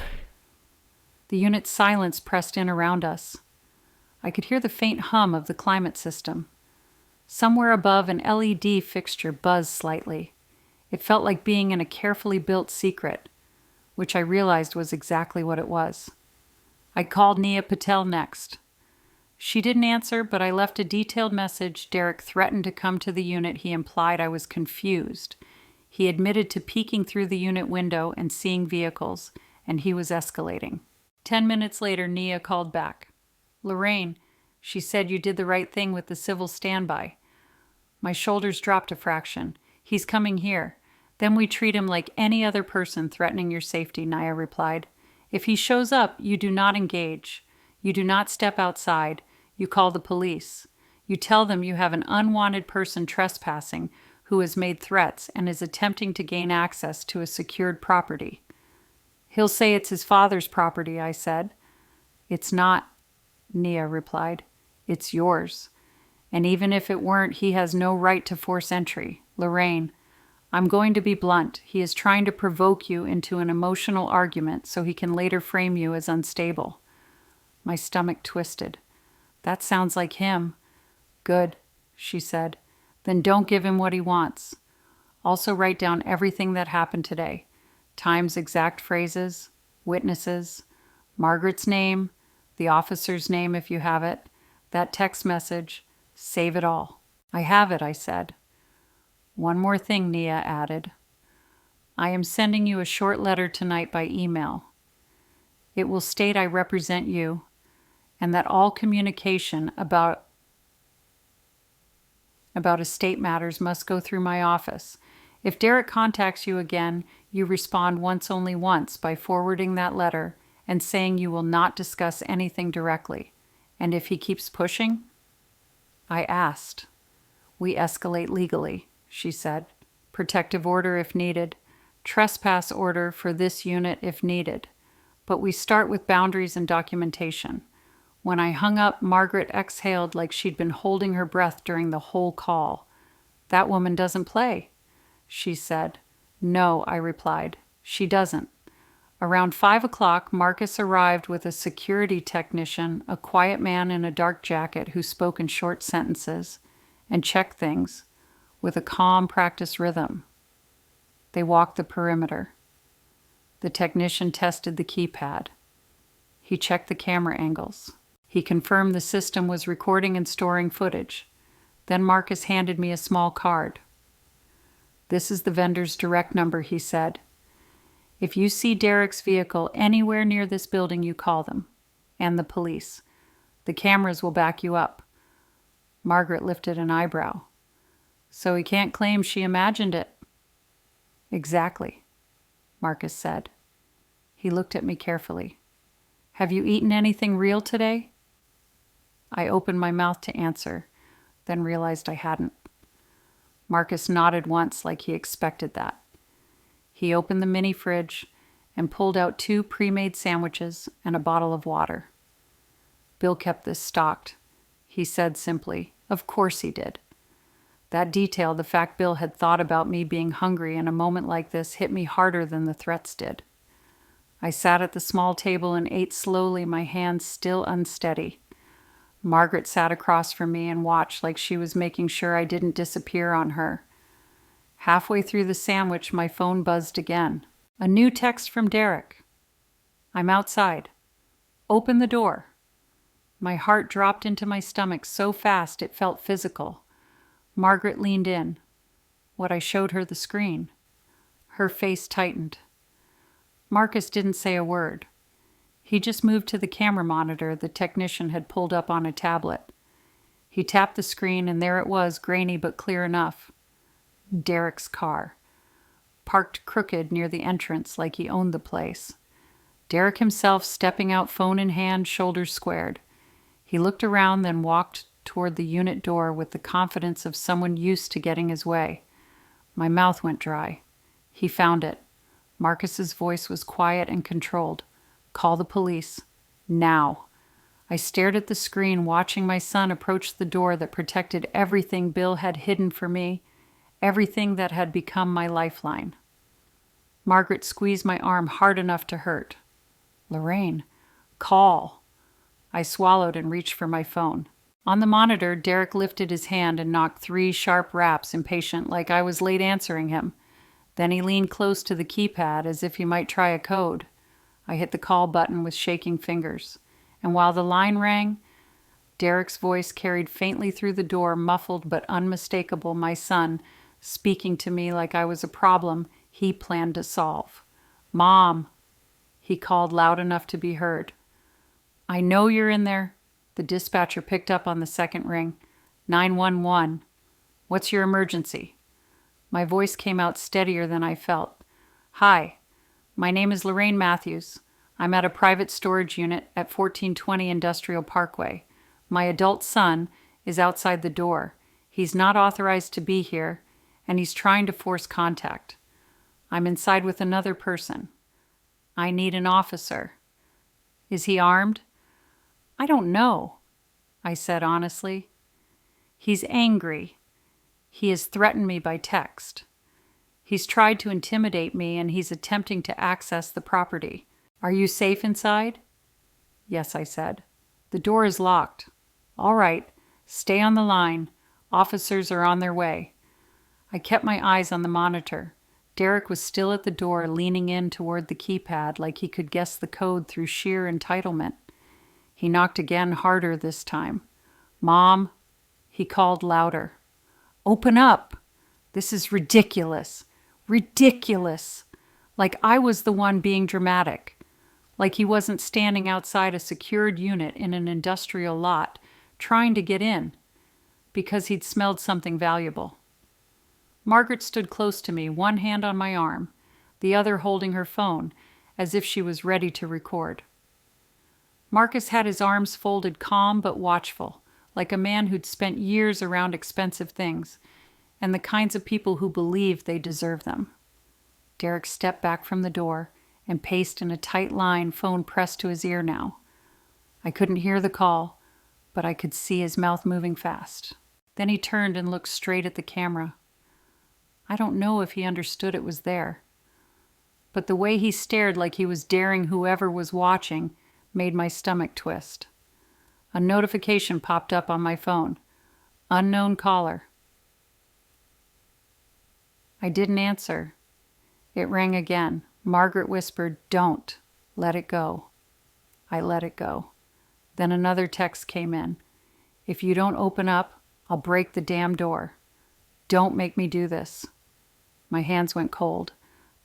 The unit's silence pressed in around us. I could hear the faint hum of the climate system. Somewhere above, an LED fixture buzzed slightly. It felt like being in a carefully built secret, which I realized was exactly what it was. I called Nia Patel next. She didn't answer, but I left a detailed message. Derek threatened to come to the unit. He implied I was confused. He admitted to peeking through the unit window and seeing vehicles, and he was escalating. 10 minutes later, Nia called back. Lorraine, she said you did the right thing with the civil standby. My shoulders dropped a fraction. He's coming here. Then we treat him like any other person threatening your safety, Nia replied. If he shows up, you do not engage. You do not step outside. You call the police. You tell them you have an unwanted person trespassing who has made threats and is attempting to gain access to a secured property. He'll say it's his father's property, I said. It's not, Nia replied. It's yours. And even if it weren't, he has no right to force entry. Lorraine, I'm going to be blunt. He is trying to provoke you into an emotional argument so he can later frame you as unstable. My stomach twisted. That sounds like him. Good, she said. Then don't give him what he wants. Also write down everything that happened today. Time's exact phrases, witnesses, Margaret's name, the officer's name if you have it, that text message. Save it all. I have it, I said. One more thing, Nia added. I am sending you a short letter tonight by email. It will state I represent you and that all communication about estate matters must go through my office. If Derek contacts you again, you respond only once by forwarding that letter and saying you will not discuss anything directly. And if he keeps pushing? I asked. We escalate legally, she said. Protective order if needed. Trespass order for this unit if needed. But we start with boundaries and documentation. When I hung up, Margaret exhaled like she'd been holding her breath during the whole call. "That woman doesn't play," she said. "No," I replied. "She doesn't." Around 5 o'clock, Marcus arrived with a security technician, a quiet man in a dark jacket who spoke in short sentences and checked things with a calm practice rhythm. They walked the perimeter. The technician tested the keypad. He checked the camera angles. He confirmed the system was recording and storing footage. Then Marcus handed me a small card. "This is the vendor's direct number," he said. "If you see Derek's vehicle anywhere near this building, you call them. And the police. The cameras will back you up." Margaret lifted an eyebrow. "So he can't claim she imagined it." "Exactly," Marcus said. He looked at me carefully. "Have you eaten anything real today?" I opened my mouth to answer, then realized I hadn't. Marcus nodded once like he expected that. He opened the mini fridge and pulled out 2 pre-made sandwiches and a bottle of water. "Bill kept this stocked," he said simply. Of course he did. That detail, the fact Bill had thought about me being hungry in a moment like this, hit me harder than the threats did. I sat at the small table and ate slowly, my hands still unsteady. Margaret sat across from me and watched like she was making sure I didn't disappear on her. Halfway through the sandwich, my phone buzzed again. A new text from Derek. "I'm outside. Open the door." My heart dropped into my stomach so fast it felt physical. Margaret leaned in. What I showed her the screen. Her face tightened. Marcus didn't say a word. He just moved to the camera monitor the technician had pulled up on a tablet. He tapped the screen and there it was, grainy but clear enough. Derek's car. Parked crooked near the entrance like he owned the place. Derek himself stepping out, phone in hand, shoulders squared. He looked around, then walked toward the unit door with the confidence of someone used to getting his way. My mouth went dry. He found it. Marcus's voice was quiet and controlled. "Call the police. Now." I stared at the screen, watching my son approach the door that protected everything Bill had hidden for me, everything that had become my lifeline. Margaret squeezed my arm hard enough to hurt. "Lorraine, call." I swallowed and reached for my phone. On the monitor, Derek lifted his hand and knocked 3 sharp raps, impatient, like I was late answering him. Then he leaned close to the keypad as if he might try a code. I hit the call button with shaking fingers. And while the line rang, Derek's voice carried faintly through the door, muffled but unmistakable, my son, speaking to me like I was a problem he planned to solve. "Mom," he called loud enough to be heard. "I know you're in there." The dispatcher picked up on the second ring. 911. "What's your emergency?" My voice came out steadier than I felt. "Hi, my name is Lorraine Matthews. I'm at a private storage unit at 1420 Industrial Parkway. My adult son is outside the door. He's not authorized to be here, and he's trying to force contact. I'm inside with another person. I need an officer." "Is he armed?" "I don't know," I said honestly. "He's angry. He has threatened me by text. He's tried to intimidate me, and he's attempting to access the property. Are you safe inside?" "Yes," I said. "The door is locked." "All right. Stay on the line. Officers are on their way." I kept my eyes on the monitor. Derek was still at the door, leaning in toward the keypad like he could guess the code through sheer entitlement. He knocked again, harder this time. "Mom," he called louder. "Open up. This is ridiculous. Ridiculous. Like I was the one being dramatic. Like he wasn't standing outside a secured unit in an industrial lot trying to get in because he'd smelled something valuable." Margaret stood close to me, one hand on my arm, the other holding her phone, as if she was ready to record. Marcus had his arms folded, calm but watchful, like a man who'd spent years around expensive things, and the kinds of people who believe they deserve them. Derek stepped back from the door and paced in a tight line, phone pressed to his ear now. I couldn't hear the call, but I could see his mouth moving fast. Then he turned and looked straight at the camera. I don't know if he understood it was there, but the way he stared like he was daring whoever was watching made my stomach twist. A notification popped up on my phone. Unknown caller. I didn't answer. It rang again. Margaret whispered, "Don't. Let it go." I let it go. Then another text came in. "If you don't open up, I'll break the damn door. Don't make me do this." My hands went cold.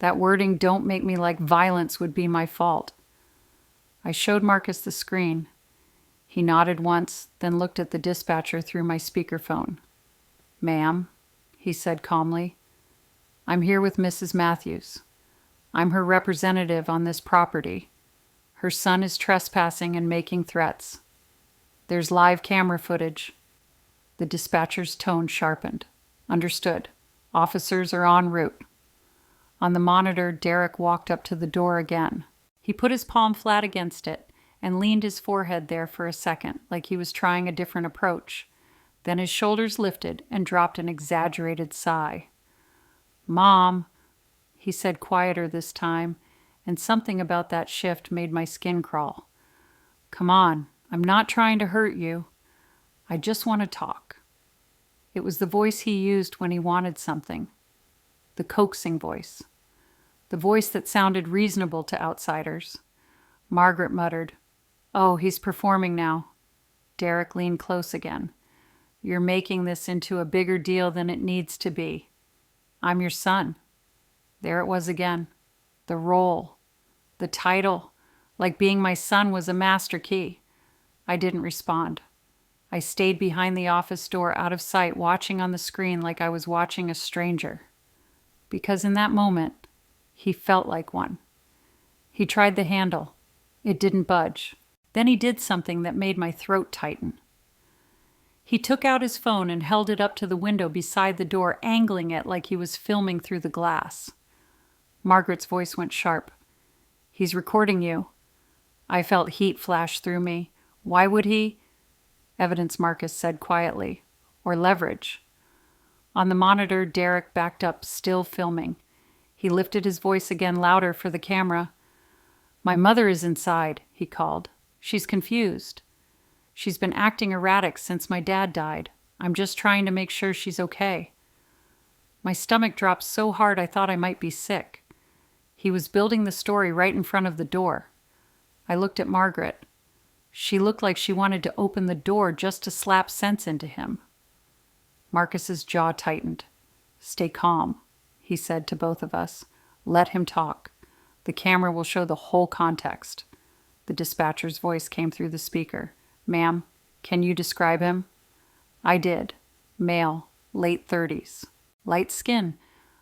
That wording, "don't make me," like violence would be my fault. I showed Marcus the screen. He nodded once, then looked at the dispatcher through my speakerphone. "Ma'am," he said calmly, "I'm here with Mrs. Matthews. I'm her representative on this property. Her son is trespassing and making threats. There's live camera footage." The dispatcher's tone sharpened. "Understood. Officers are en route." On the monitor, Derek walked up to the door again. He put his palm flat against it and leaned his forehead there for a second, like he was trying a different approach. Then his shoulders lifted and dropped an exaggerated sigh. "Mom," he said quieter this time, and something about that shift made my skin crawl. "Come on, I'm not trying to hurt you. I just want to talk." It was the voice he used when he wanted something. The coaxing voice. The voice that sounded reasonable to outsiders. Margaret muttered, "Oh, he's performing now." Derek leaned close again. "You're making this into a bigger deal than it needs to be. I'm your son." There it was again. The role. The title. Like being my son was a master key. I didn't respond. I stayed behind the office door out of sight, watching on the screen like I was watching a stranger. Because in that moment, he felt like one. He tried the handle. It didn't budge. Then he did something that made my throat tighten. He took out his phone and held it up to the window beside the door, angling it like he was filming through the glass. Margaret's voice went sharp. "He's recording you." I felt heat flash through me. "Why would he?" "Evidence," Marcus said quietly. "Or leverage." On the monitor, Derek backed up, still filming. He lifted his voice again louder for the camera. "My mother is inside," he called. "She's confused. She's been acting erratic since my dad died. I'm just trying to make sure she's okay." My stomach dropped so hard I thought I might be sick. He was building the story right in front of the door. I looked at Margaret. She looked like she wanted to open the door just to slap sense into him. Marcus's jaw tightened. "Stay calm," he said to both of us. "Let him talk. The camera will show the whole context." The dispatcher's voice came through the speaker. "Ma'am, can you describe him?" I did. Male, late 30s. Light skin,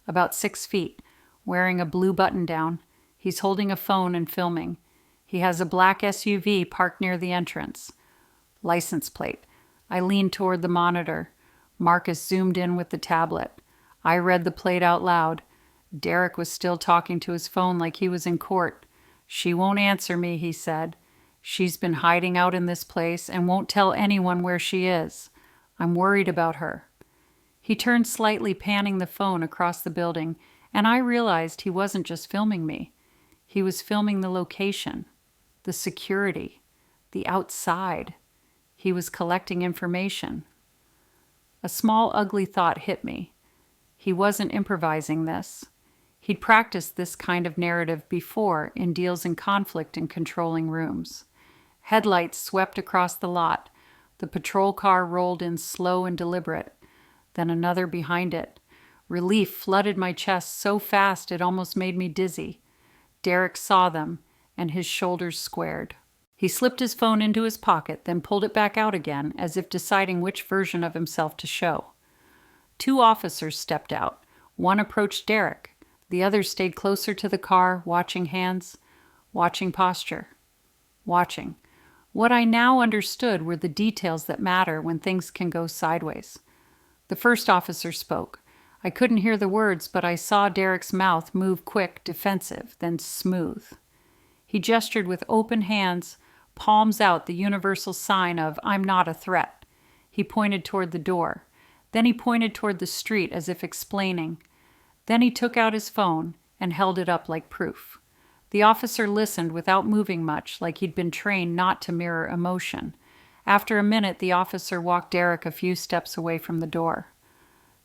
about 6 feet, wearing a blue button-down. He's holding a phone and filming. He has a black SUV parked near the entrance. License plate. I leaned toward the monitor. Marcus zoomed in with the tablet. I read the plate out loud. Derek was still talking to his phone like he was in court. "She won't answer me," he said. "She's been hiding out in this place and won't tell anyone where she is. I'm worried about her." He turned slightly, panning the phone across the building, and I realized he wasn't just filming me. He was filming the location, the security, the outside. He was collecting information. A small, ugly thought hit me. He wasn't improvising this. He'd practiced this kind of narrative before in deals in conflict in controlling rooms. Headlights swept across the lot. The patrol car rolled in slow and deliberate. Then another behind it. Relief flooded my chest so fast it almost made me dizzy. Derek saw them, and his shoulders squared. He slipped his phone into his pocket, then pulled it back out again, as if deciding which version of himself to show. 2 officers stepped out. One approached Derek. The other stayed closer to the car, watching hands, watching posture. Watching. What I now understood were the details that matter when things can go sideways. The first officer spoke. I couldn't hear the words, but I saw Derek's mouth move quick, defensive, then smooth. He gestured with open hands, palms out, the universal sign of "I'm not a threat." He pointed toward the door. Then he pointed toward the street as if explaining. Then he took out his phone and held it up like proof. The officer listened without moving much, like he'd been trained not to mirror emotion. After a minute, the officer walked Derek a few steps away from the door.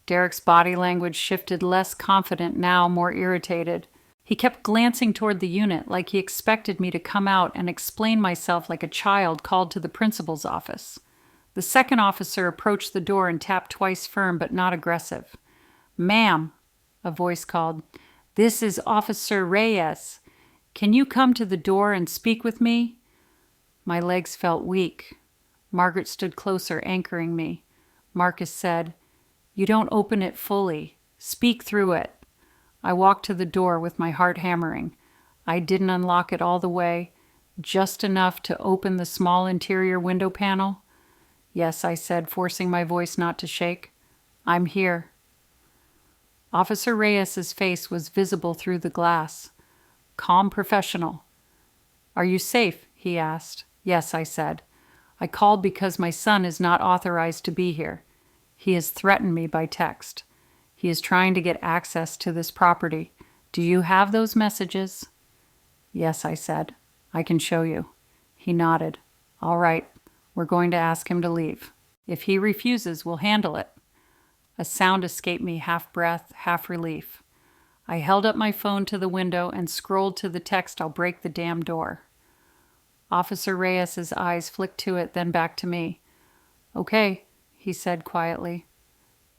Derek's body language shifted, less confident now, more irritated. He kept glancing toward the unit, like he expected me to come out and explain myself like a child called to the principal's office. The second officer approached the door and tapped twice, firm but not aggressive. "Ma'am," a voice called, "this is Officer Reyes. Can you come to the door and speak with me?" My legs felt weak. Margaret stood closer, anchoring me. Marcus said, "You don't open it fully. Speak through it." I walked to the door with my heart hammering. I didn't unlock it all the way, just enough to open the small interior window panel. "Yes," I said, forcing my voice not to shake. "I'm here." Officer Reyes's face was visible through the glass. Calm, professional. "Are you safe?" he asked. "Yes," I said. "I called because my son is not authorized to be here. He has threatened me by text. He is trying to get access to this property. Do you have those messages?" "Yes," I said. "I can show you." He nodded. "All right. We're going to ask him to leave. If he refuses, we'll handle it." A sound escaped me, half breath, half relief. I held up my phone to the window and scrolled to the text, "I'll break the damn door." Officer Reyes's eyes flicked to it, then back to me. "Okay," he said quietly.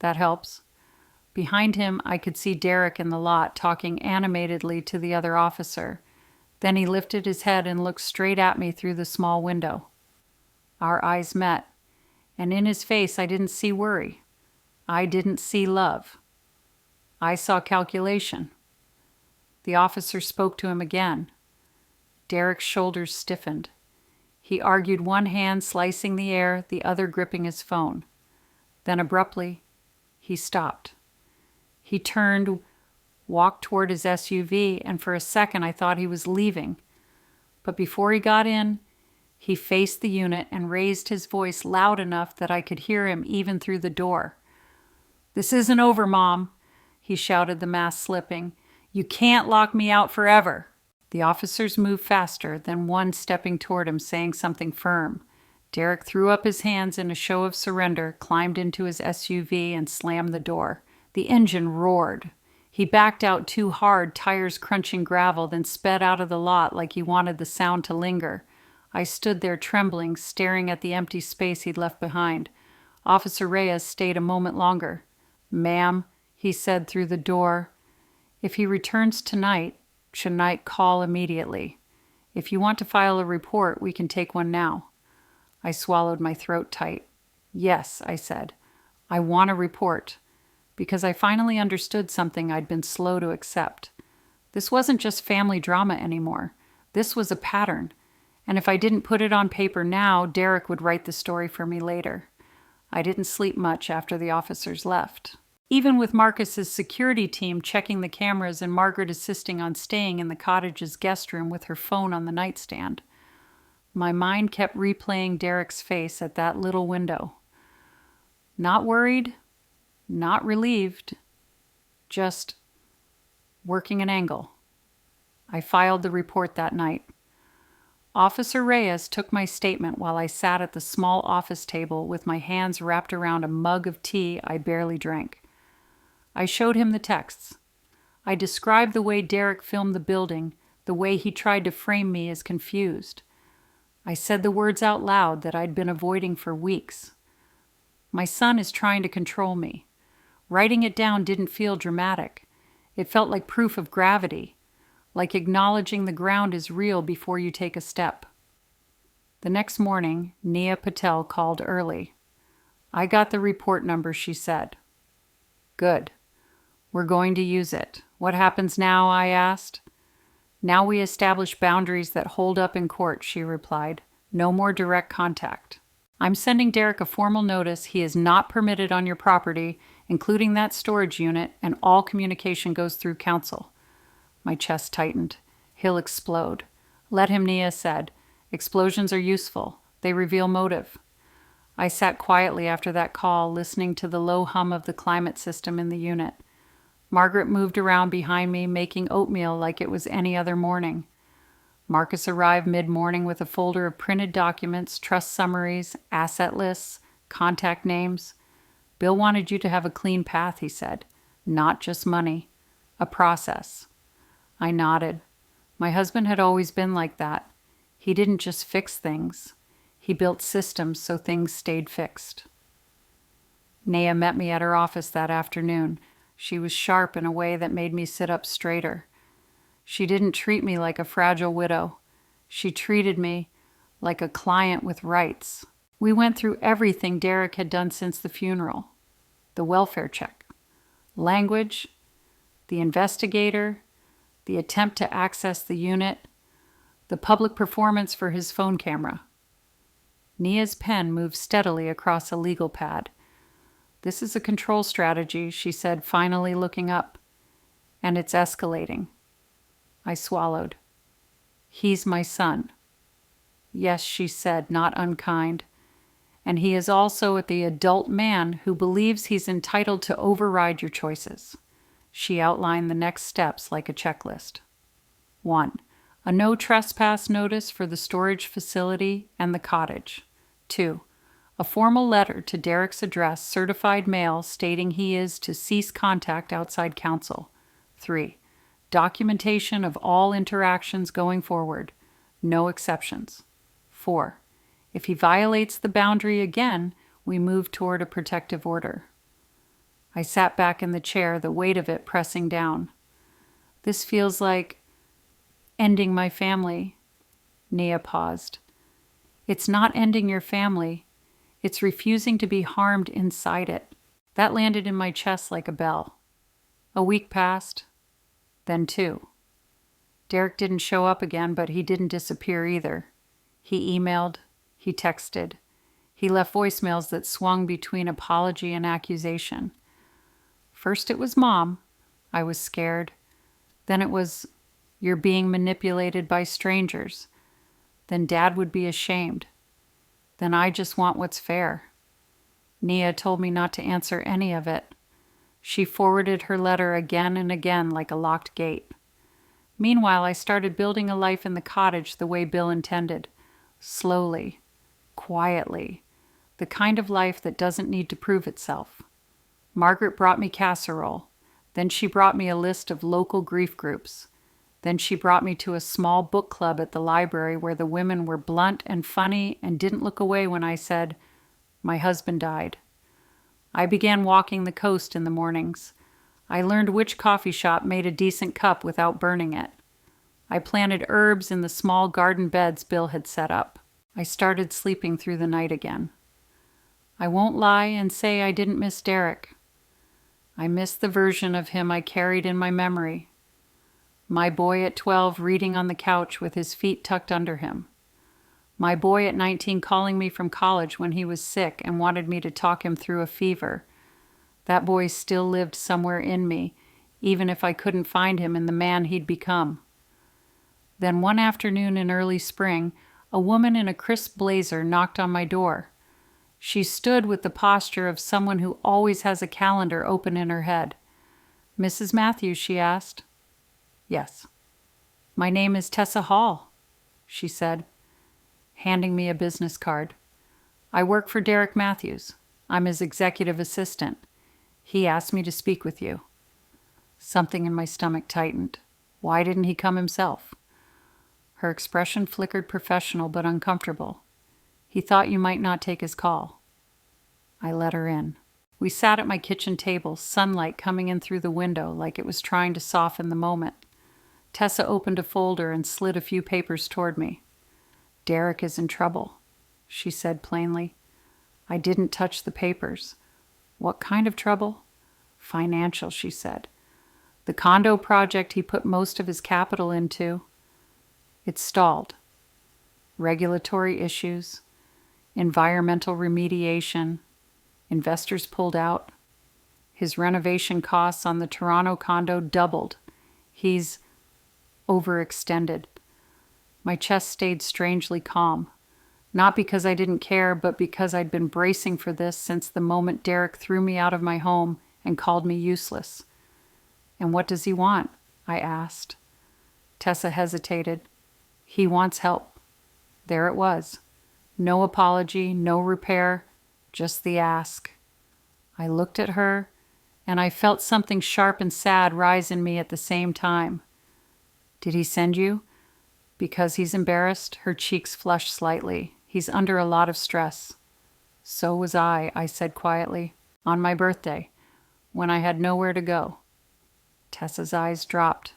"That helps." Behind him, I could see Derek in the lot, talking animatedly to the other officer. Then he lifted his head and looked straight at me through the small window. Our eyes met, and in his face I didn't see worry. I didn't see love. I saw calculation. The officer spoke to him again. Derek's shoulders stiffened. He argued, one hand slicing the air, the other gripping his phone. Then abruptly, he stopped. He turned, walked toward his SUV, and for a second I thought he was leaving. But before he got in, he faced the unit and raised his voice loud enough that I could hear him even through the door. "This isn't over, Mom," he shouted, the mask slipping. "You can't lock me out forever." The officers moved faster, then one stepping toward him, saying something firm. Derek threw up his hands in a show of surrender, climbed into his SUV, and slammed the door. The engine roared. He backed out too hard, tires crunching gravel, then sped out of the lot like he wanted the sound to linger. I stood there trembling, staring at the empty space he'd left behind. Officer Reyes stayed a moment longer. "Ma'am," he said through the door, "if he returns tonight, call immediately. If you want to file a report, we can take one now." I swallowed my throat tight. "Yes," I said. "I want a report." Because I finally understood something I'd been slow to accept. This wasn't just family drama anymore. This was a pattern. And if I didn't put it on paper now, Derek would write the story for me later. I didn't sleep much after the officers left. Even with Marcus's security team checking the cameras and Margaret insisting on staying in the cottage's guest room with her phone on the nightstand, my mind kept replaying Derek's face at that little window. Not worried, not relieved, just working an angle. I filed the report that night. Officer Reyes took my statement while I sat at the small office table with my hands wrapped around a mug of tea I barely drank. I showed him the texts. I described the way Derek filmed the building, the way he tried to frame me as confused. I said the words out loud that I'd been avoiding for weeks. My son is trying to control me. Writing it down didn't feel dramatic. It felt like proof of gravity, like acknowledging the ground is real before you take a step. The next morning, Nia Patel called early. "I got the report number," she said. "Good. We're going to use it. What happens now?" I asked. "Now we establish boundaries that hold up in court," she replied. "No more direct contact. I'm sending Derek a formal notice he is not permitted on your property, including that storage unit, and all communication goes through counsel." My chest tightened. "He'll explode." "Let him," Nia said. Explosions are useful. They reveal motive. I sat quietly after that call, listening to the low hum of the climate system in the unit. Margaret moved around behind me, making oatmeal like it was any other morning. Marcus arrived mid-morning with a folder of printed documents, trust summaries, asset lists, contact names. Bill wanted you to have a clean path, he said. Not just money. A process. I nodded. My husband had always been like that. He didn't just fix things. He built systems so things stayed fixed. Naya met me at her office that afternoon. She was sharp in a way that made me sit up straighter. She didn't treat me like a fragile widow. She treated me like a client with rights. We went through everything Derek had done since the funeral. The welfare check. Language. The investigator. The attempt to access the unit. The public performance for his phone camera. Nia's pen moved steadily across a legal pad. This is a control strategy, she said, finally looking up. And it's escalating. I swallowed. He's my son. Yes, she said, not unkind. And he is also the adult man who believes he's entitled to override your choices. She outlined the next steps like a checklist. 1. A no trespass notice for the storage facility and the cottage. 2. A formal letter to Derek's address, certified mail, stating he is to cease contact outside counsel. 3. Documentation of all interactions going forward. No exceptions. 4. If he violates the boundary again, we move toward a protective order. I sat back in the chair, the weight of it pressing down. This feels like ending my family. Nia paused. It's not ending your family. It's refusing to be harmed inside it. That landed in my chest like a bell. A week passed, then 2. Derek didn't show up again, but he didn't disappear either. He emailed, he texted, he left voicemails that swung between apology and accusation. First it was Mom. I was scared. Then it was, you're being manipulated by strangers. Then Dad would be ashamed. Then I just want what's fair. Nia told me not to answer any of it. She forwarded her letter again and again like a locked gate. Meanwhile, I started building a life in the cottage the way Bill intended. Slowly, quietly, the kind of life that doesn't need to prove itself. Margaret brought me casserole. Then she brought me a list of local grief groups. Then she brought me to a small book club at the library where the women were blunt and funny and didn't look away when I said, "My husband died." I began walking the coast in the mornings. I learned which coffee shop made a decent cup without burning it. I planted herbs in the small garden beds Bill had set up. I started sleeping through the night again. I won't lie and say I didn't miss Derek. I missed the version of him I carried in my memory. My boy at 12 reading on the couch with his feet tucked under him. My boy at 19 calling me from college when he was sick and wanted me to talk him through a fever. That boy still lived somewhere in me, even if I couldn't find him in the man he'd become. Then one afternoon in early spring, a woman in a crisp blazer knocked on my door. She stood with the posture of someone who always has a calendar open in her head. "Mrs. Matthews," she asked. "Yes." "My name is Tessa Hall," she said, handing me a business card. "I work for Derek Matthews. I'm his executive assistant. He asked me to speak with you." Something in my stomach tightened. Why didn't he come himself? Her expression flickered professional but uncomfortable. "He thought you might not take his call." I let her in. We sat at my kitchen table, sunlight coming in through the window like it was trying to soften the moment. Tessa opened a folder and slid a few papers toward me. "Derek is in trouble," she said plainly. I didn't touch the papers. "What kind of trouble?" "Financial," she said. "The condo project he put most of his capital into. It's stalled. Regulatory issues, environmental remediation, investors pulled out. His renovation costs on the Toronto condo doubled. He's overextended. My chest stayed strangely calm. Not because I didn't care, but because I'd been bracing for this since the moment Derek threw me out of my home and called me useless. "And what does he want?" I asked. Tessa hesitated. "He wants help." There it was. No apology, no repair, just the ask. I looked at her, and I felt something sharp and sad rise in me at the same time. "Did he send you?" "Because he's embarrassed?" Her cheeks flushed slightly. "He's under a lot of stress." "So was I said quietly. "On my birthday, when I had nowhere to go." Tessa's eyes dropped.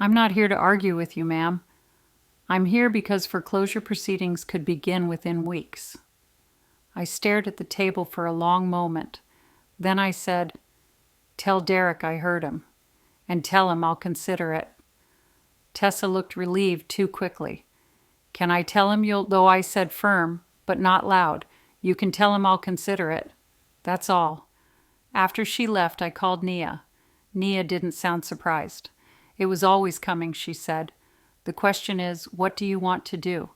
"I'm not here to argue with you, ma'am. I'm here because foreclosure proceedings could begin within weeks." I stared at the table for a long moment. Then I said, "Tell Derek I heard him, and tell him I'll consider it." Tessa looked relieved too quickly. "Can I tell him you'll," though I said firm, but not loud, "you can tell him I'll consider it. That's all." After she left, I called Nia. Nia didn't sound surprised. "It was always coming," she said. "The question is, what do you want to do?"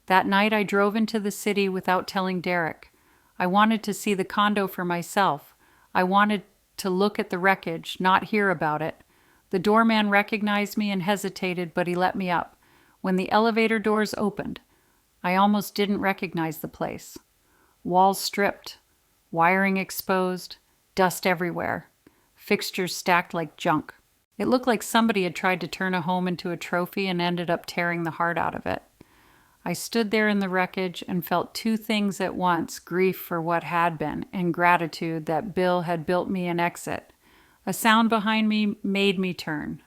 That night I drove into the city without telling Derek. I wanted to see the condo for myself. I wanted to look at the wreckage, not hear about it. The doorman recognized me and hesitated, but he let me up. When the elevator doors opened, I almost didn't recognize the place. Walls stripped, wiring exposed, dust everywhere, fixtures stacked like junk. It looked like somebody had tried to turn a home into a trophy and ended up tearing the heart out of it. I stood there in the wreckage and felt two things at once: grief for what had been and gratitude that Bill had built me an exit. A sound behind me made me turn.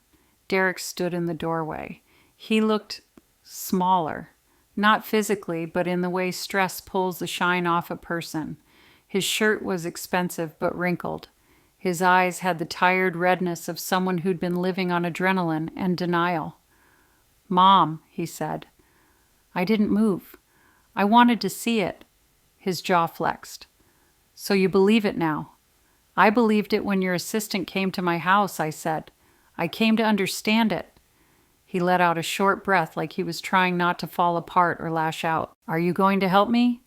Derek stood in the doorway. He looked smaller, not physically, but in the way stress pulls the shine off a person. His shirt was expensive but wrinkled. His eyes had the tired redness of someone who'd been living on adrenaline and denial. "Mom," he said. I didn't move. I wanted to see it. His jaw flexed. "So you believe it now?" "I believed it when your assistant came to my house," I said. "I came to understand it." He let out a short breath like he was trying not to fall apart or lash out. "Are you going to help me?"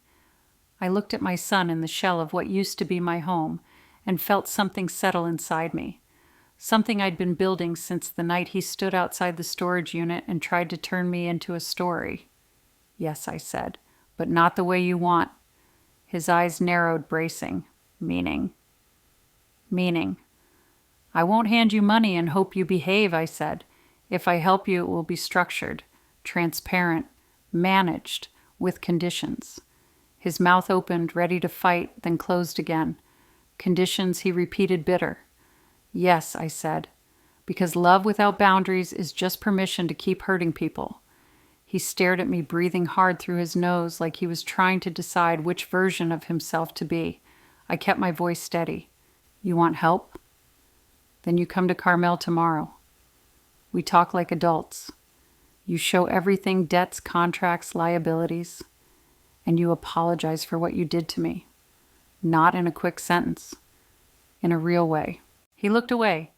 I looked at my son in the shell of what used to be my home and felt something settle inside me. Something I'd been building since the night he stood outside the storage unit and tried to turn me into a story. "Yes," I said, "but not the way you want." His eyes narrowed, bracing. "Meaning?" "Meaning. I won't hand you money and hope you behave," I said. "If I help you, it will be structured, transparent, managed, with conditions." His mouth opened, ready to fight, then closed again. "Conditions," he repeated, bitter. "Yes," I said, "because love without boundaries is just permission to keep hurting people." He stared at me, breathing hard through his nose like he was trying to decide which version of himself to be. I kept my voice steady. "You want help? Then you come to Carmel tomorrow. We talk like adults. You show everything: debts, contracts, liabilities. And you apologize for what you did to me. Not in a quick sentence. In a real way." He looked away,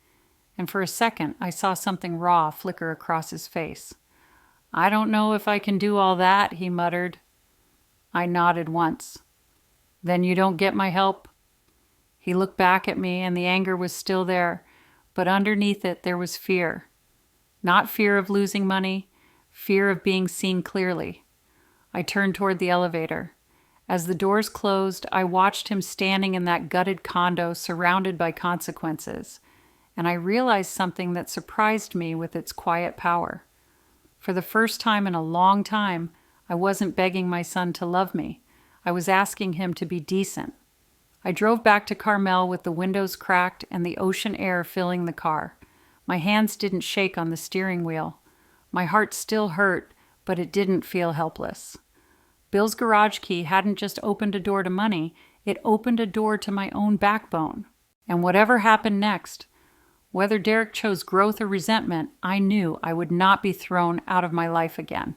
and for a second I saw something raw flicker across his face. "I don't know if I can do all that," he muttered. I nodded once. "Then you don't get my help?" He looked back at me, and the anger was still there, but underneath it there was fear. Not fear of losing money, fear of being seen clearly. I turned toward the elevator. As the doors closed, I watched him standing in that gutted condo surrounded by consequences, and I realized something that surprised me with its quiet power. For the first time in a long time, I wasn't begging my son to love me. I was asking him to be decent. I drove back to Carmel with the windows cracked and the ocean air filling the car. My hands didn't shake on the steering wheel. My heart still hurt, but it didn't feel helpless. Bill's garage key hadn't just opened a door to money, it opened a door to my own backbone. And whatever happened next, whether Derek chose growth or resentment, I knew I would not be thrown out of my life again.